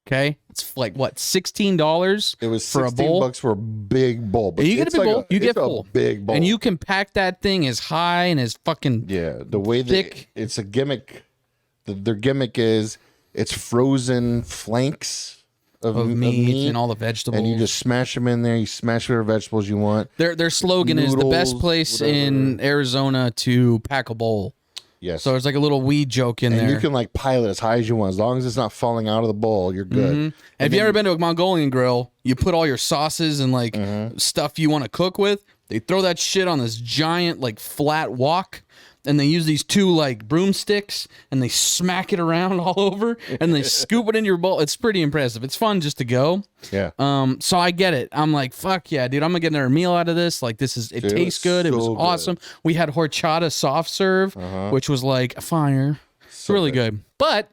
Okay? It's like what, $16 It was for a bowl? $16 for a big bowl. But You get a it's big like bowl. You get it's a full. big bowl. And you can pack that thing as high and as fucking the way that thick. it's a gimmick. Their gimmick is it's frozen flanks of meat and all the vegetables. and you just smash them in there. You smash whatever vegetables you want. Their slogan is the best noodles, place whatever. in Arizona to pack a bowl. Yes. So there's like a little weed joke in and there. you can like pile it as high as you want, as long as it's not falling out of the bowl. You're good. And if you ever been to a Mongolian grill, you put all your sauces and like stuff you want to cook with. They throw that shit on this giant like flat wok, and they use these two like broomsticks and they smack it around all over and they scoop it in your bowl. It's pretty impressive. It's fun just to go. Yeah. So I get it. I'm like, fuck yeah, dude. I'm gonna get another meal out of this. Like this is. It Dude, tastes good. It was so good. awesome. We had horchata soft serve, which was like fire. It's really good. But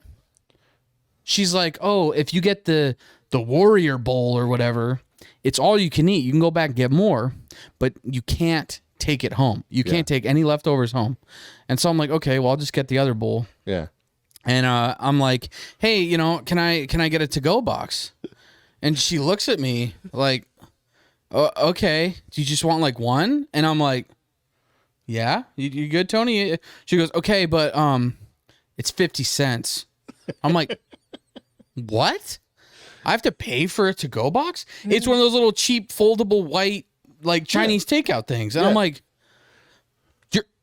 she's like, oh, if you get the warrior bowl or whatever, it's all you can eat. You can go back and get more, but you can't take it home. You can't take any leftovers home. And so I'm like, okay, well, I'll just get the other bowl. Yeah. And I'm like, hey, you know, can I get a to-go box? And she looks at me like, oh, okay, do you just want like one? And I'm like, yeah, you good, Tony? She goes, okay, but it's 50 cents. I'm like, what? I have to pay for a to-go box? It's one of those little cheap foldable white like Chinese takeout things. And I'm like,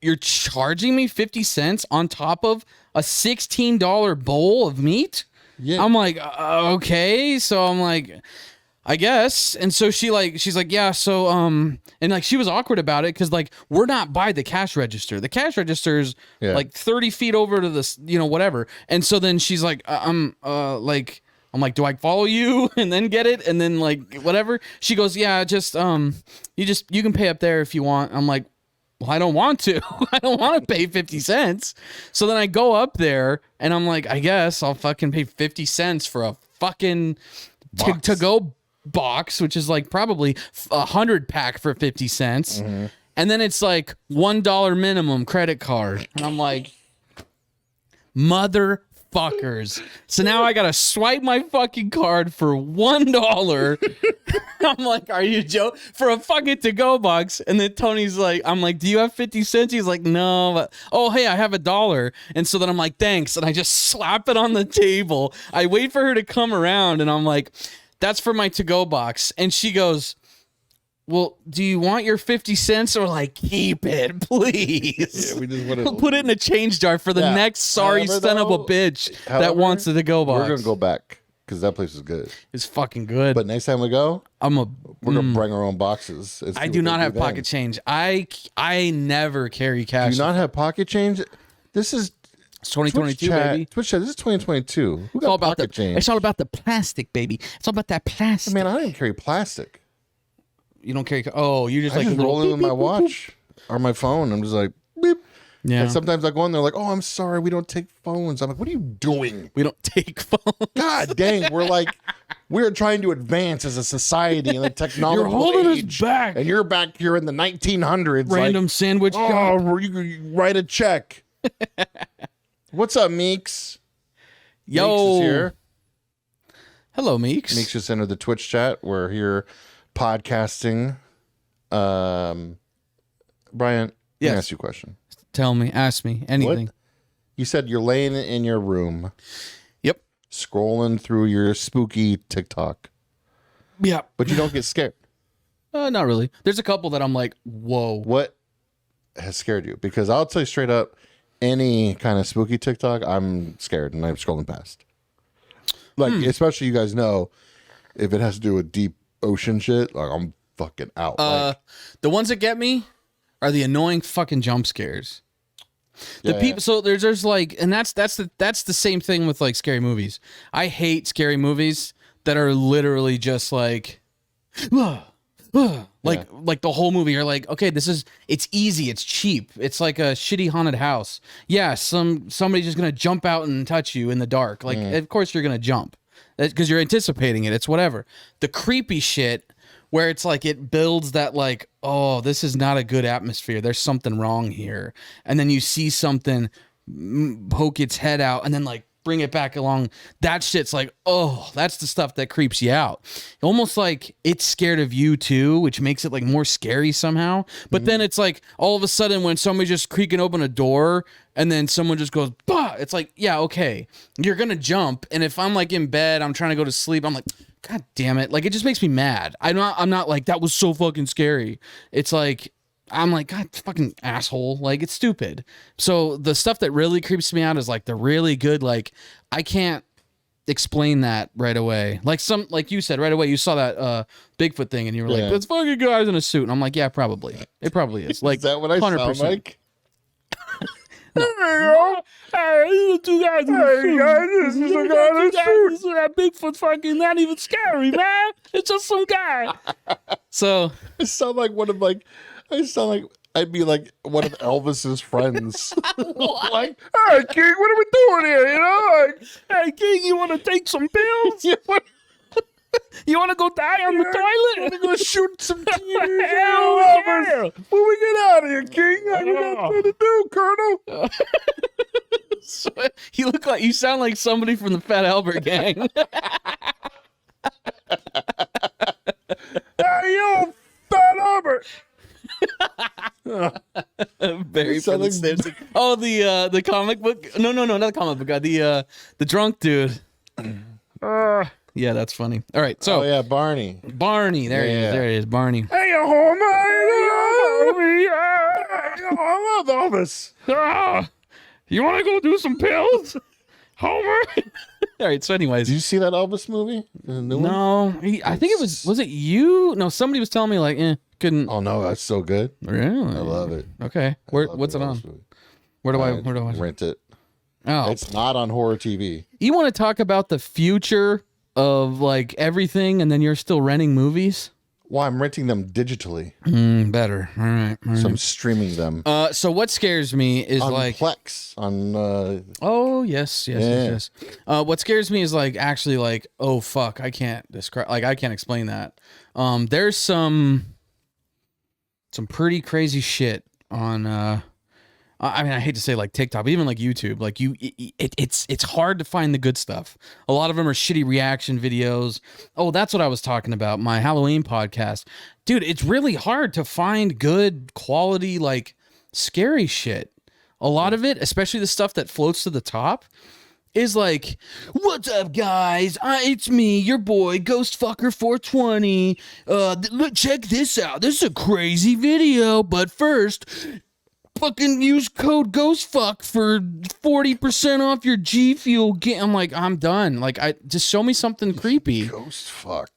you're charging me 50 cents on top of a $16 bowl of meat? Yeah. I'm like, okay. So I'm like, I guess. And so she's like, yeah, so and like she was awkward about it because like we're not by the cash register. The cash register is like 30 feet over to this, you know, whatever. And so then she's like, I'm like, do I follow you and then get it? And then like whatever. She goes, yeah, just you can pay up there if you want. I'm like, well, I don't want to. I don't want to pay 50 cents. So then I go up there and I'm like, I guess I'll fucking pay 50 cents for a fucking to-go box, which is like probably 100 pack for 50 cents. And then it's like $1 minimum credit card. And I'm like, motherfuckers. So now I gotta swipe my fucking card for $1. I'm like, are you joking? For a fucking to-go box. And then Tony's like, I'm like, do you have 50 cents? He's like, no. But, oh, hey, I have $1. And so then I'm like, thanks. And I just slap it on the table. I wait for her to come around and I'm like, that's for my to-go box. And she goes, well, do you want your 50 cents or like keep it, please? Yeah, we just want to Put it in a change jar for the next sorry However, son of a though, bitch however, that wants the to-go box. We're gonna go back because that place is good. It's fucking good. But next time we go, we're gonna bring our own boxes. and see I what do they not have then. pocket change. I never carry Do cash. you not have pocket change? This is It's 2022, Twitch chat, baby. Twitch chat. This is 2022. Who It's all got about pocket change? It's all about the plastic, baby. It's all about that plastic. Man, I don't even carry plastic. You don't carry. Oh, you just I like just a little roll it with beep, my beep, beep, watch or my phone. I'm just like, beep. Yeah. And sometimes I go in there like, oh, I'm sorry, we don't take phones. I'm like, what are you doing? We don't take phones. God dang, we're trying to advance as a society in the technology. You're holding us age, back. and you're back here in the 1900s. Random like, sandwich shop. oh, you write a check. What's up, Meeks? Yo. Meeks is here. Hello, Meeks. Meeks just entered the Twitch chat. We're here podcasting Brian, let me ask you a question. Tell me, ask me anything. What? You said you're laying in your room. Yep. Scrolling through your spooky TikTok. Yeah. But you don't get scared. Not really. There's a couple that I'm like, whoa. What has scared you? Because I'll tell you straight up, any kind of spooky TikTok, I'm scared and I'm scrolling past. Like, especially you guys know, if it has to do with deep ocean shit, like I'm fucking out. The ones that get me are the annoying fucking jump scares. The people, so there's like, and that's the same thing with like scary movies. I hate scary movies that are literally just like, like the whole movie. You're like, okay, it's easy, it's cheap, it's like a shitty haunted house. Yeah, somebody's just gonna jump out and touch you in the dark. Like, of course you're gonna jump because you're anticipating it. It's whatever. The creepy shit where it's like it builds that like, oh, this is not a good atmosphere. There's something wrong here. And then you see something poke its head out and then like bring it back along. That shit's like, oh, that's the stuff that creeps you out. Almost like it's scared of you too, which makes it like more scary somehow. But then it's like all of a sudden when somebody's just creaking open a door and then someone just goes, bah, it's like, yeah, okay, you're going to jump. And if I'm like in bed, I'm trying to go to sleep, I'm like, God damn it. Like, it just makes me mad. I'm not like, that was so fucking scary. It's like, I'm like, God, fucking asshole. Like, it's stupid. So the stuff that really creeps me out is like the really good, like, I can't explain that right away. Like you said right away, you saw that Bigfoot thing and you were like, that's fucking guys in a suit. And I'm like, yeah, probably. It probably is. Like, is that what I 100%. Sound like? Hey, two guys in a suit. Guys, this is a guy in a suit. That Bigfoot fucking not even scary, man. It's just some guy. So I sound like I'd be like one of Elvis's friends. Like, hey King, what are we doing here? You know, like, hey King, you want to take some pills? You want to go die on the toilet? Want to go shoot some kids? Elvis. When we get out of here, King, I got nothing to do, Colonel. So, you sound like somebody from the Fat Albert gang. Hey, yo, Fat Albert. Very funny. Oh, the comic book? No, not the comic book guy. The drunk dude. Yeah, that's funny. All right, so Barney. There he is. There he is, Barney. Hey, Homer. I love Elvis. You want to go do some pills, Homer? All right. So, anyways, did you see that Elvis movie? No, I think it was it you? No, somebody was telling me like, couldn't. Oh no, that's so good. Really? I love it. Okay, what's it on? Movie. Where do I rent it? Oh, it's not on horror TV. You want to talk about the future of like everything, and then you're still renting movies? Well, I'm renting them digitally. Better. All right. So I'm streaming them. So what scares me is on like Plex on. Oh yes. What scares me is like actually like, oh fuck, I can't describe, like I can't explain that. There's some pretty crazy shit on. I mean, I hate to say like TikTok, but even like YouTube, like it's hard to find the good stuff. A lot of them are shitty reaction videos. Oh, that's what I was talking about. My Halloween podcast, dude. It's really hard to find good quality, like scary shit. A lot of it, especially the stuff that floats to the top, is like, what's up, guys? It's me, your boy, Ghostfucker420. Check this out. This is a crazy video, but first, fucking use code GHOSTFUCK for 40% off your G Fuel. I'm like, I'm done. Like, just show me something creepy. Ghostfuck.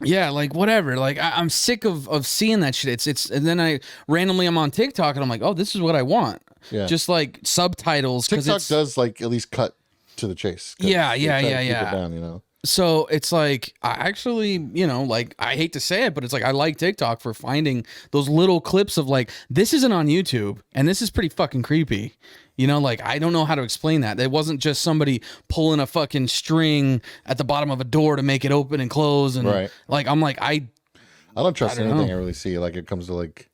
Yeah, like whatever. Like I'm sick of seeing that shit. It's and then I'm on TikTok and I'm like, oh, this is what I want. Yeah. Just like subtitles. TikTok does like at least cut to the chase. Yeah. Keep it down, you know. So it's like, I actually, like, I hate to say it, but it's like, I like TikTok for finding those little clips of like, this isn't on YouTube and this is pretty fucking creepy. Like, I don't know how to explain that. It wasn't just somebody pulling a fucking string at the bottom of a door to make it open and close. And right. like, I'm like, I don't trust anything I really see. Like, it comes to like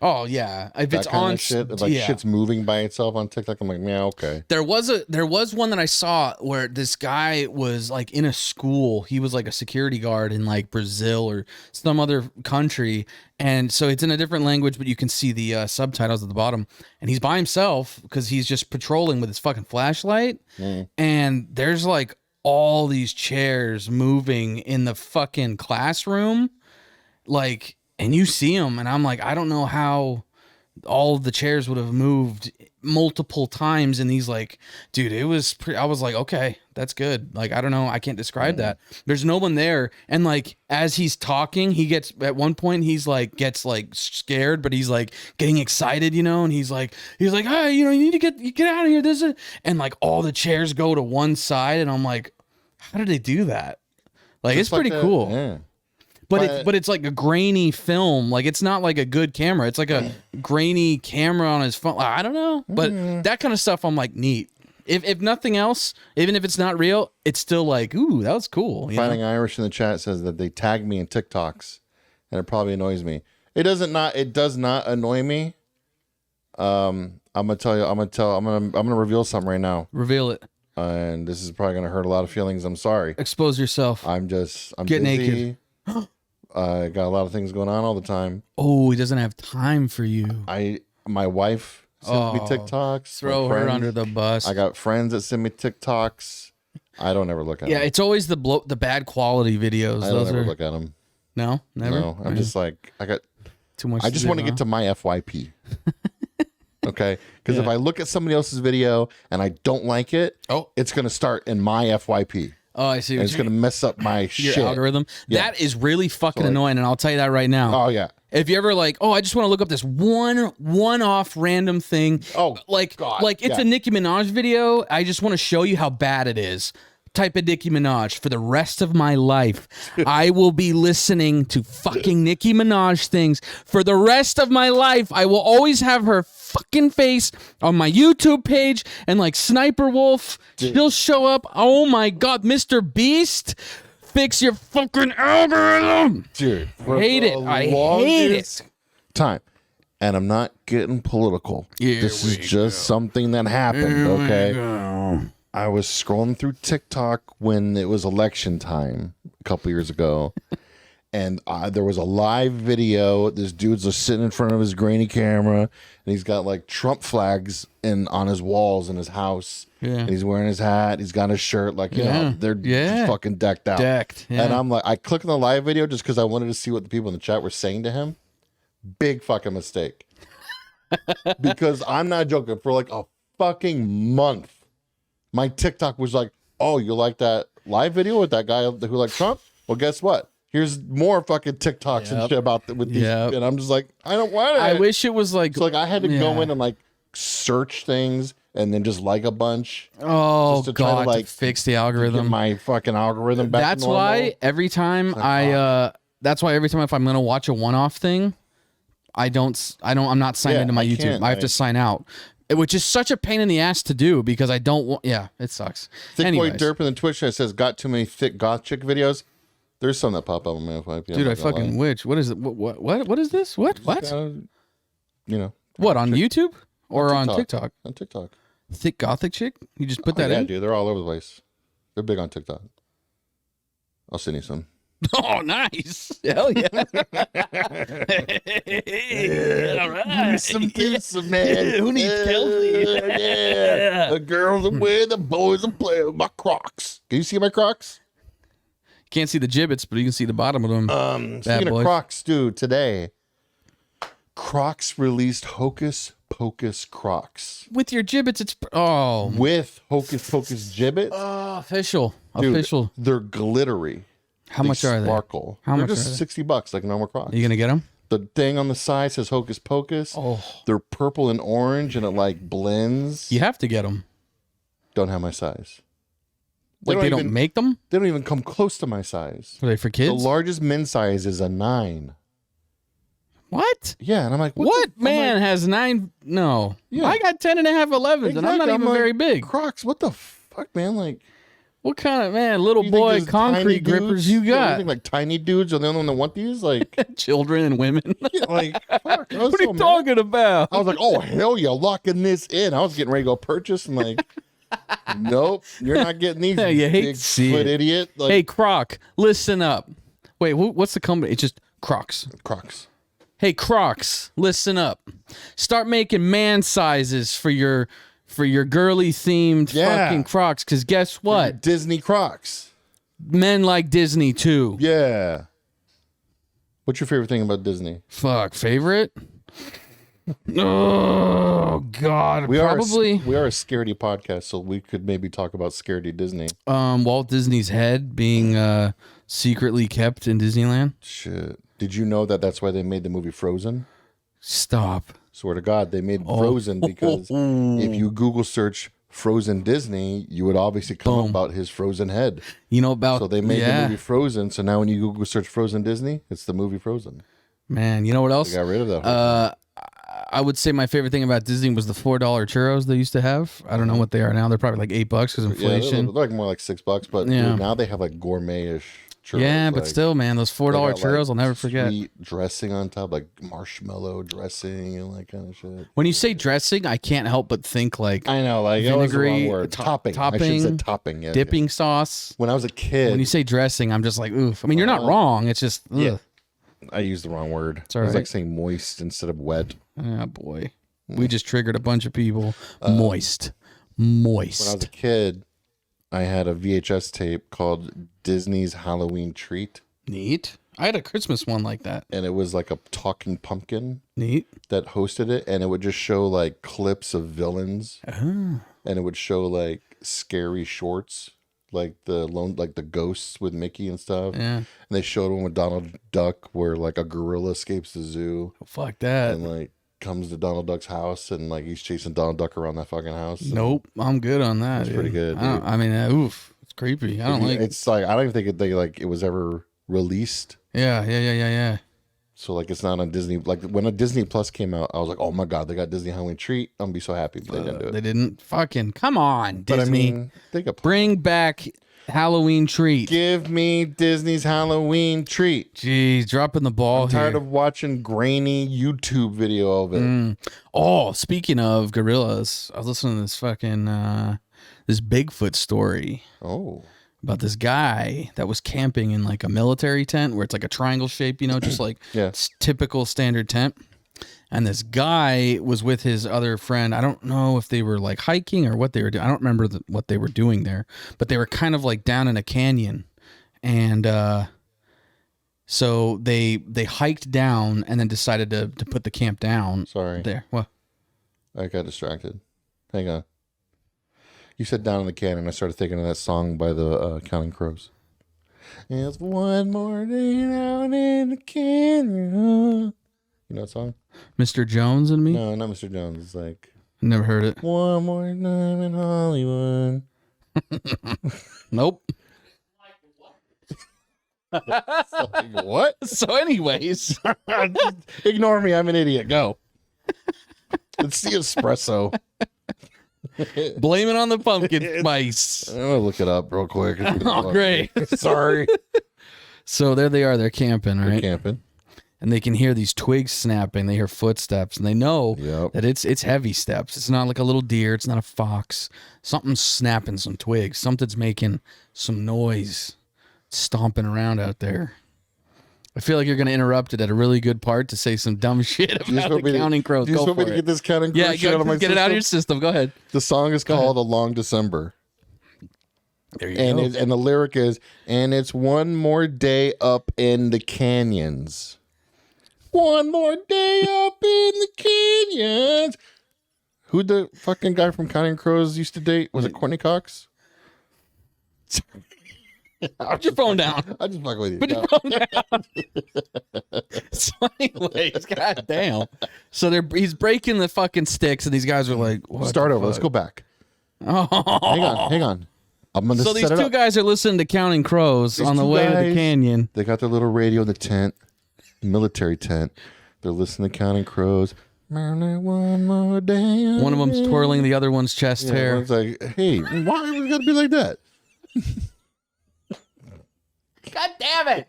Oh yeah, if That it's kind on of shit. If, like shit's moving by itself on TikTok, I'm like, yeah, okay. There was one that I saw where this guy was like in a school. He was like a security guard in like Brazil or some other country, and so it's in a different language, but you can see the subtitles at the bottom. And he's by himself because he's just patrolling with his fucking flashlight. And there's like all these chairs moving in the fucking classroom, like, and you see them, and I'm like, I don't know how all of the chairs would have moved multiple times. And he's like, dude, it was I was like, okay, that's good. Like, I don't know, I can't describe that. There's no one there, and like as he's talking, he gets at one point he's like gets like scared, but he's like getting excited, you know, and he's like hey, you know, you need to get out of here, this is, and like all the chairs go to one side, and I'm like, how did they do that? Like, it's pretty cool. Yeah. But it's like a grainy film. Like, it's not like a good camera. It's like a grainy camera on his phone. I don't know. But that kind of stuff, I'm like, neat. If nothing else, even if it's not real, it's still like, ooh, that was cool. Finding Irish in the chat says that they tag me in TikToks, and it probably annoys me. It does not annoy me. I'm gonna reveal something right now. Reveal it. And this is probably gonna hurt a lot of feelings. I'm sorry. Expose yourself. I'm Get busy. naked. I got a lot of things going on all the time. Oh, he doesn't have time for you. My wife sends me TikToks. Throw her under the bus. I got friends that send me TikToks. I don't ever look at them. Yeah, it's always the bad quality videos. I don't ever look at them. No, never. No, I'm just like, I got too much. I just want to get to my FYP. Okay, because if I look at somebody else's video and I don't like it, it's going to start in my FYP. Oh, I see. And it's going to mess up my your shit. algorithm. Yeah. That is really fucking annoying, and I'll tell you that right now. Oh yeah. If you ever like, I just want to look up this one-off random thing. Oh, like God. It's a Nicki Minaj video. I just want to show you how bad it is. Type in Nicki Minaj. For the rest of my life, I will be listening to fucking Nicki Minaj things. For the rest of my life, I will always have her fucking face on my YouTube page, and like Sniper Wolf, she'll show up. Oh my God, Mr. Beast, fix your fucking algorithm. Dude, hate it. I hate it. Time. And I'm not getting political. This is just something that happened, okay? I was scrolling through TikTok when it was election time a couple years ago, and there was a live video. This dude's just sitting in front of his grainy camera, and he's got like Trump flags on his walls in his house. Yeah. And he's wearing his hat. He's got his shirt, like, you know, they're fucking decked out. And I'm like, I clicked on the live video just because I wanted to see what the people in the chat were saying to him. Big fucking mistake. Because I'm not joking. For like a fucking month, my TikTok was like, oh, you like that live video with that guy who liked Trump? Well, guess what? Here's more fucking TikToks and shit about with these. And I'm just like, I don't want it. I wish it was like, so like I had to go in and like search things and then just like a bunch. Oh, just to God, try to like fix the algorithm. Get my fucking algorithm back That's to normal. why every time if I'm going to watch a one-off thing, I'm not signed into my YouTube. I have to sign out. Which is such a pain in the ass to do because I don't want. Yeah, it sucks. Thick Boy Derp in the Twitch chat says, got too many thick goth chick videos. There's some that pop up on my FYP. Dude, I fucking wish. What is it? What is this? What? You know. What, on YouTube or on TikTok? On TikTok. Thick gothic chick? You just put that in? Yeah, dude. They're all over the place. They're big on TikTok. I'll send you some. Oh, nice. Hell yeah. All right. Some pizza, man. Who needs Kelsey? Yeah. The girls are wearing, the boys are playing with my Crocs. Can you see my Crocs? Can't see the gibbets, but you can see the bottom of them. Speaking of Crocs, dude, today, Crocs released Hocus Pocus Crocs. With your gibbets, it's... With Hocus Pocus gibbets? Oh, official. Dude, official. They're glittery. How much are they? Sparkle. How much are just $60 like normal Crocs. Are you going to get them? The thing on the side says Hocus Pocus. Oh. They're purple and orange, and it like blends. You have to get them. Don't have my size. They don't make them? They don't even come close to my size. Are they for kids? The largest men's size is a 9. What? Yeah, and I'm like, what man has 9? No. Yeah. I got 10 and a half, 11s, and I'm not even very big. Crocs, what the fuck, man? Like, What kind of little You think boy there's concrete tiny grippers dudes? you Yeah, got? you think like tiny dudes are the only one that want these? Like, Children and women. yeah, like fuck. I was What are so you mad. talking about? I was like, oh hell yeah, locking this in. I was getting ready to go purchase and like, nope, you're not getting these. Yeah, you hate big to see foot it. idiot. Like, Hey, Croc, listen up. Wait, what's the company? It's just Crocs. Crocs. Hey, Crocs, listen up. Start making man sizes for your girly themed Yeah. fucking Crocs. Because guess what? Disney Crocs. Men like Disney too. Yeah. What's your favorite thing about Disney? Fuck, favorite? Oh God, We probably are a Scaredy podcast, so we could maybe talk about Scaredy Disney. Walt Disney's head being secretly kept in Disneyland. Shit. Did you know that that's why they made the movie Frozen? Stop. Swear to God, they made Frozen because if you Google search Frozen Disney, you would obviously come up about his frozen head. You know about So they made the movie Frozen. So now when you Google search Frozen Disney, it's the movie Frozen. Man, you know what else? They got rid of that. I would say my favorite thing about Disney was the $4 churros they used to have. I don't know what they are now. They're probably like $8 because inflation. Yeah, they're like more like $6, but dude, now they have like gourmet-ish churros. Yeah, but like, still, man, those $4 they got, churros like, I'll never forget. Sweet dressing on top, like marshmallow dressing and like kind of shit. When you say dressing, I can't help but think like I know, like that was the wrong vinegary, word. Topping. I should topping, say topping. Yeah, dipping yeah. sauce. When I was a kid, When you say dressing, I'm just like, oof. I mean, you're not wrong. It's just, ugh. yeah, I used the wrong word. all It was right. like saying moist instead of wet. Oh, boy. We just triggered a bunch of people. Moist. When I was Moist. a kid, I had a VHS tape called Disney's Halloween Treat, Neat. I had a Christmas one like that. and it was like a talking pumpkin Neat. that hosted it, and it would just show like clips of villains, and it would show like scary shorts, like the ghosts with Mickey and stuff. Yeah. And they showed one with Donald Duck where like a gorilla escapes the zoo Fuck that. and like comes to Donald Duck's house and like he's chasing Donald Duck around that fucking house. Nope. I'm good on that. That's pretty good, I mean, oof. It's creepy. I don't like. It's like I don't even think it was ever released. Yeah. So like it's not on Disney. Like when a Disney Plus came out, I was like, oh my god, they got Disney Halloween Treat. I'm gonna be so happy, but they didn't do it. They didn't. Fucking come on, But Disney. I mean, think of Bring back Halloween Treat. give me Disney's Halloween Treat. Jeez, dropping the ball I'm tired here. of watching grainy YouTube video of it. Oh, speaking of gorillas, I was listening to this fucking this Bigfoot story Oh, about this guy that was camping in like a military tent where it's like a triangle shape, just like Yeah. typical standard tent. And this guy was with his other friend. I don't know if they were like hiking or what they were doing. I don't remember what they were doing there, but they were kind of like down in a canyon. And so they hiked down and then decided to put the camp down. sorry, There. What? I got distracted. Hang on. You said down in the canyon. I started thinking of that song by the Counting Crows. It's one more day down in the canyon. You know that song? Mr. Jones and me? No, not Mr. Jones. It's like Never heard it. one more time in Hollywood. Nope. Like, what? So anyways, Ignore me. I'm an idiot. Go. It's the espresso. blame it on the pumpkin spice. I'm gonna look it up real quick. Oh, great. Sorry. So there they are. They're camping, right? Camping. And they can hear these twigs snapping. They hear footsteps, and they know Yep. that it's heavy steps. It's not like a little deer. It's not a fox. Something's snapping some twigs. Something's making some noise, stomping around out there. I feel like you're going to interrupt it at a really good part to say some dumb shit about the Counting Crows. Do you Go just want me for to it. get this Counting Crows Yeah, shit out of my get it out of your system? system. Go ahead. The song is called "A Long December," There you and go. and the lyric is, "And it's one more day up in the canyons. One more day up in the canyons." Who the fucking guy from Counting Crows used to date? Was it Courtney Cox? Put your phone down. I just fuck with you. Put your No. phone down. So anyways, goddamn. So he's breaking the fucking sticks, and these guys are like, what Start the over. Let's fuck? go back. Oh. Hang on. I'm gonna So set these it two up. guys are listening to Counting Crows These on the two way to the guys- canyon. They got their little radio in the tent, military tent. They're listening to Counting Crows. One more day. One of them's twirling the other one's chest Yeah, hair. one's like, hey, why we gotta be like that? God damn it.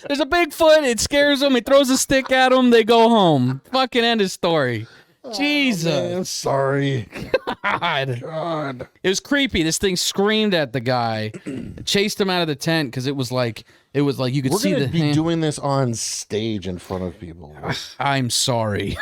There's a Bigfoot. It scares them. He throws a stick at them. They go home. Fucking end of story. Jesus. Man, sorry. God. It was creepy. This thing screamed at the guy, chased him out of the tent because it was like you could see We're the gonna be doing this on stage in front of people. I'm sorry.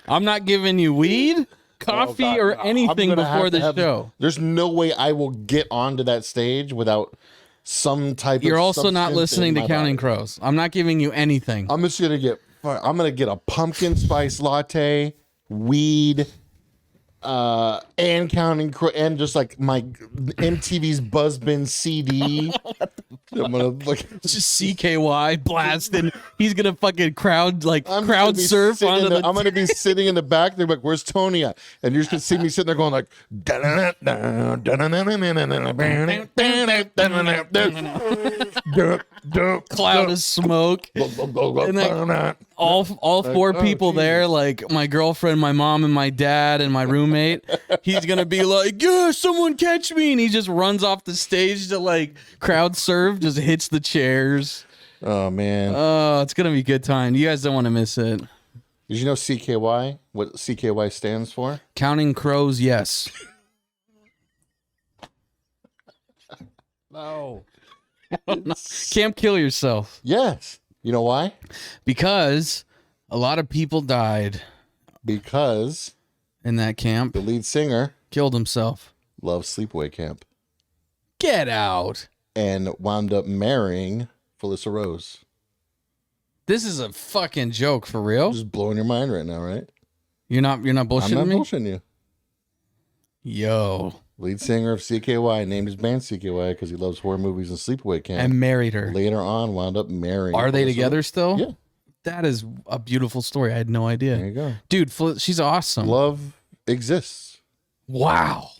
I'm not giving you weed, coffee, or anything before the show. There's no way I will get onto that stage without some type of. You're also not substance listening in to my Counting body. Crows. I'm not giving you anything. I'm gonna get a pumpkin spice latte, weed, and and just like my MTV's Buzzbin CD. I'm gonna Just CKY blasting. He's gonna fucking crowd surf I'm onto the. gonna be sitting in the back. They're like, "Where's Tony at?" And you're just gonna see me sitting there going like, cloud of smoke. And all four people there, like my girlfriend, my mom, and my dad, and my roommate. He's gonna be like, "Yeah, someone catch me!" And he just runs off the stage to like crowd surf, just hits the chairs. Oh man! Oh, it's gonna be a good time. You guys don't want to miss it. Did you know CKY? What CKY stands for? Counting Crows, yes. No. Can't kill yourself. Yes. You know why? Because a lot of people died Because in that camp. the lead singer Killed himself. loved sleepaway camp Get out. and wound up marrying Felissa Rose. This is a fucking joke for real. Just blowing your mind right now, right? You're not bullshitting I'm not me? bullshitting you. Yo. Lead singer of CKY named his band CKY because he loves horror movies and sleepaway camp. And married her. Later on, wound up marrying. Are they Felissa together Rose. still? Yeah. That is a beautiful story. I had no idea. There you go. Dude, she's awesome. Love exists. Wow.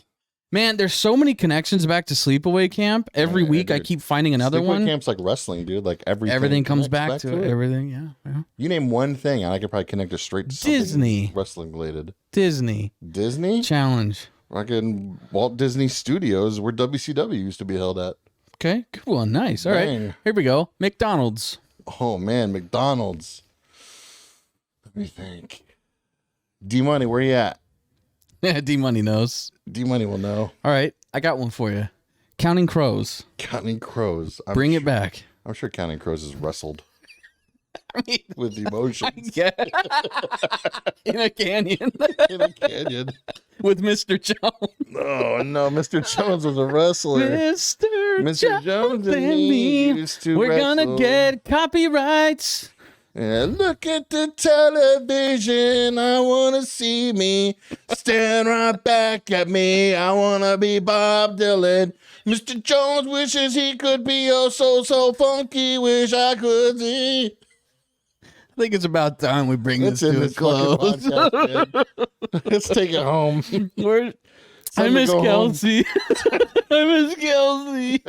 Man, there's so many connections back to Sleepaway Camp. Every Yeah, week I dude. keep finding another Sleepaway one. camp's like wrestling, dude. Like Everything comes connects back to it. Everything, yeah. You name one thing, and I could probably connect it straight to something Disney. wrestling related. Disney. Disney? Challenge. Fucking Walt Disney Studios, where WCW used to be held at. Okay, good one. Nice. All right. Dang. Here we go. McDonald's. Oh man, McDonald's. Let me think. D Money, where you at? D Money knows. D Money will know. All right. I got one for you. Counting Crows. Counting Crows. Bring it back. I'm sure Counting Crows is wrestled I mean, with emotions yeah. In a canyon in a canyon. with Mr. Jones. Oh no, Mr. Jones was a wrestler. Mr. Jones and me used to We're wrestle. gonna get copyrights. And look at the television. I want to see me. Stand right back at me. I want to be Bob Dylan. Mr. Jones wishes he could be oh so funky. Wish I could see. I think it's about time we bring It's this in to a this fucking close. podcast, man. Let's take it home. I to miss go home. Kelsey. I miss Kelsey.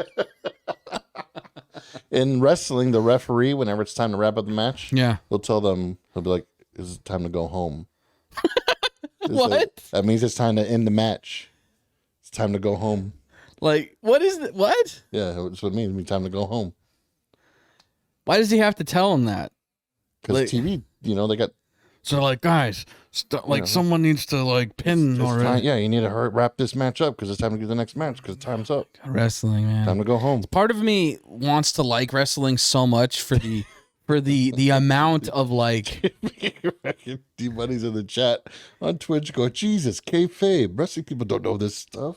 In wrestling, the referee, whenever it's time to wrap up the match, Yeah. he'll tell them, he'll be like, "It's time to go home." What? That means it's time to end the match. It's time to go home. Like, what is it? What? Yeah, that's what it means. It means time to go home. Why does he have to tell him that? Because Like- TV, they got So, like, guys, someone needs to, like, pin it's or time, yeah, you need to wrap this match up because it's time to get the next match because time's up. wrestling, man. Time to go home. Part of me wants to like wrestling so much for the amount of like D Money's in the chat on Twitch. Go, Jesus, kayfabe. Wrestling people don't know this stuff.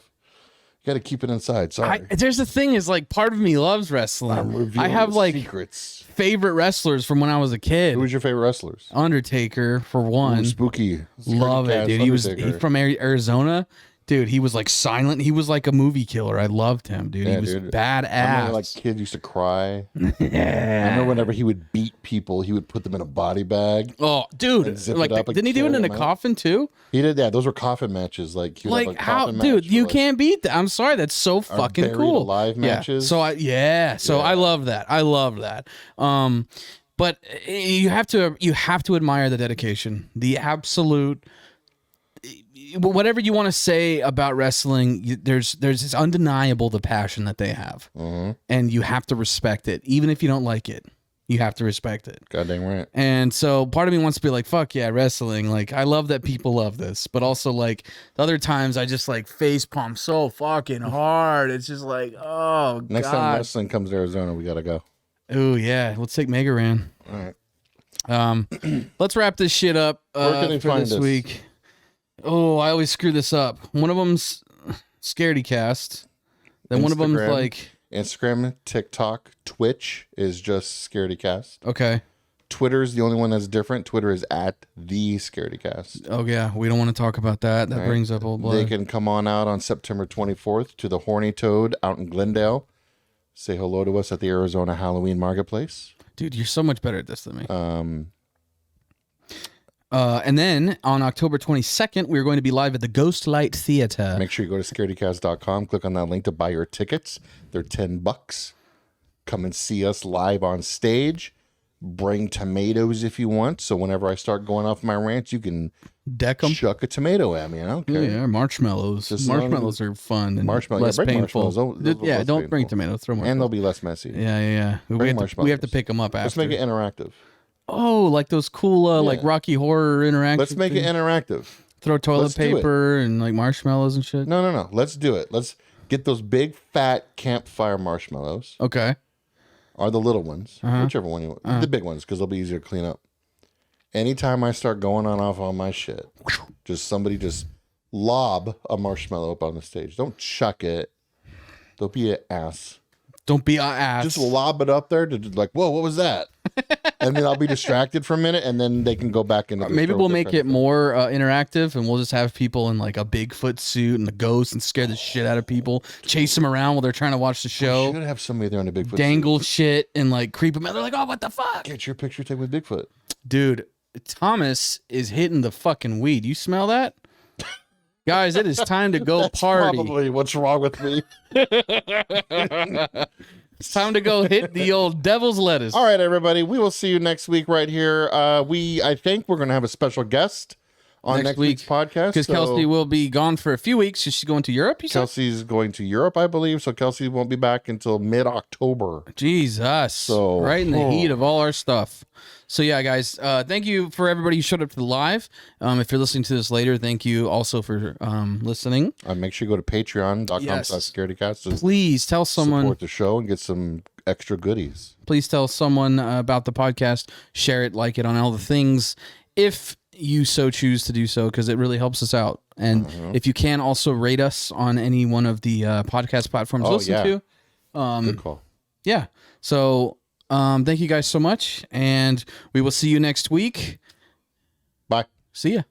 You got to keep it inside. Sorry. there's the thing is like part of me loves I'm wrestling. revealing I have the like secrets. favorite wrestlers from when I was a kid. Who was your favorite wrestlers? Undertaker for one. Ooh, spooky. Love it, Scaredycast dude. He was Undertaker. from Arizona. Dude, he was like silent. He was like a movie killer. I loved him, dude. Yeah, he was dude. I remember badass. like kids used to cry. I yeah. remember whenever he would beat people, he would put them in a body bag. Oh, dude. And zip it Like, up and didn't he do it carry in a them out. coffin too? He did that. Those were coffin matches. Like, he would have Like a how, coffin dude? match You for, like, can't beat that. I'm sorry. That's so fucking buried cool. alive Yeah. matches. So I love that. I love that. But you have to admire the dedication, the absolute. whatever you want to say about wrestling, there's it's undeniable the passion that they have, and you have to respect it, even if you don't like it. You have to respect it. God dang right. And so part of me wants to be like, fuck yeah, wrestling. Like, I love that people love this. But also, like, the other times I just, like, face palm so fucking hard. It's just like, oh, Next God. time wrestling comes to Arizona, we got to go. Oh, yeah. Let's take Mega Ran. All right. Let's wrap this shit up Where can they for find this us? week. Oh, I always screw this up. One of them's Scaredycast. Then one of them's, Instagram. like... Instagram, TikTok, Twitch is just Scaredycast. Okay. Twitter's the only one that's different. Twitter is at the Scaredycast. Oh, yeah. We don't want to talk about that. That brings up old blood. They can come on out on September 24th to the Horny Toad out in Glendale. Say hello to us at the Arizona Halloween Marketplace. Dude, you're so much better at this than me. And then on October 22nd, we're going to be live at the Ghost Light Theater. Make sure you go to scaredycast.com, click on that link to buy your tickets. They're $10. Come and see us live on stage. Bring tomatoes if you want. So whenever I start going off my rant, you can Deck them. chuck a tomato at me. I don't care. Yeah, marshmallows. Just marshmallows are fun and less bring painful. marshmallows. Those are less don't bring painful. tomatoes. Throw And marshmallows. they'll be less messy. Yeah. We have marshmallows. to pick them up after. Let's make it interactive. Oh, like those cool, like Rocky Horror interactive. Let's make it interactive. Throw toilet Let's do it. paper and like marshmallows and shit. No. Let's do it. Let's get those big, fat campfire marshmallows. Okay. Or the little ones. Whichever one you want. The big ones, because they'll be easier to clean up. Anytime I start going off on my shit, somebody just lob a marshmallow up on the stage. Don't chuck it. Don't be an ass. Don't be an ass. Just lob it up there to like, whoa, what was that? And then I'll be distracted for a minute, and then they can go back into the Maybe store we'll with make their it more interactive, and we'll just have people in like a Bigfoot suit and the ghost and scare the shit out of people, chase them around while they're trying to watch the friends. show, Should have somebody there on a Bigfoot. dangle shit and like creep them out. They're like, oh, what the fuck? Get your picture taken with Bigfoot. Dude, Thomas is hitting the fucking weed. You smell that? Guys, it is time to go party. Probably what's wrong with me. It's time to go hit the old devil's lettuce. All right, everybody. We will see you next week right here. I think we're going to have a special guest on next week's podcast. Because Kelsey will be gone for a few weeks. She's going to Europe, you said? Kelsey's going to Europe, I believe. So Kelsey won't be back until mid-October. Jesus. So, right in the heat of all our stuff. So yeah, guys, thank you for everybody who showed up to the live. If you're listening to this later, thank you also for listening. Make sure you go to Yes. patreon.com/scaredycast to Please tell someone. support the show and get some extra goodies. Please tell someone about the podcast. Share it, like it on all the things, if you so choose to do so, because it really helps us out. And if you can, also rate us on any one of the podcast platforms to listen to. Good call. Yeah. So thank you guys so much, and we will see you next week. Bye. See ya.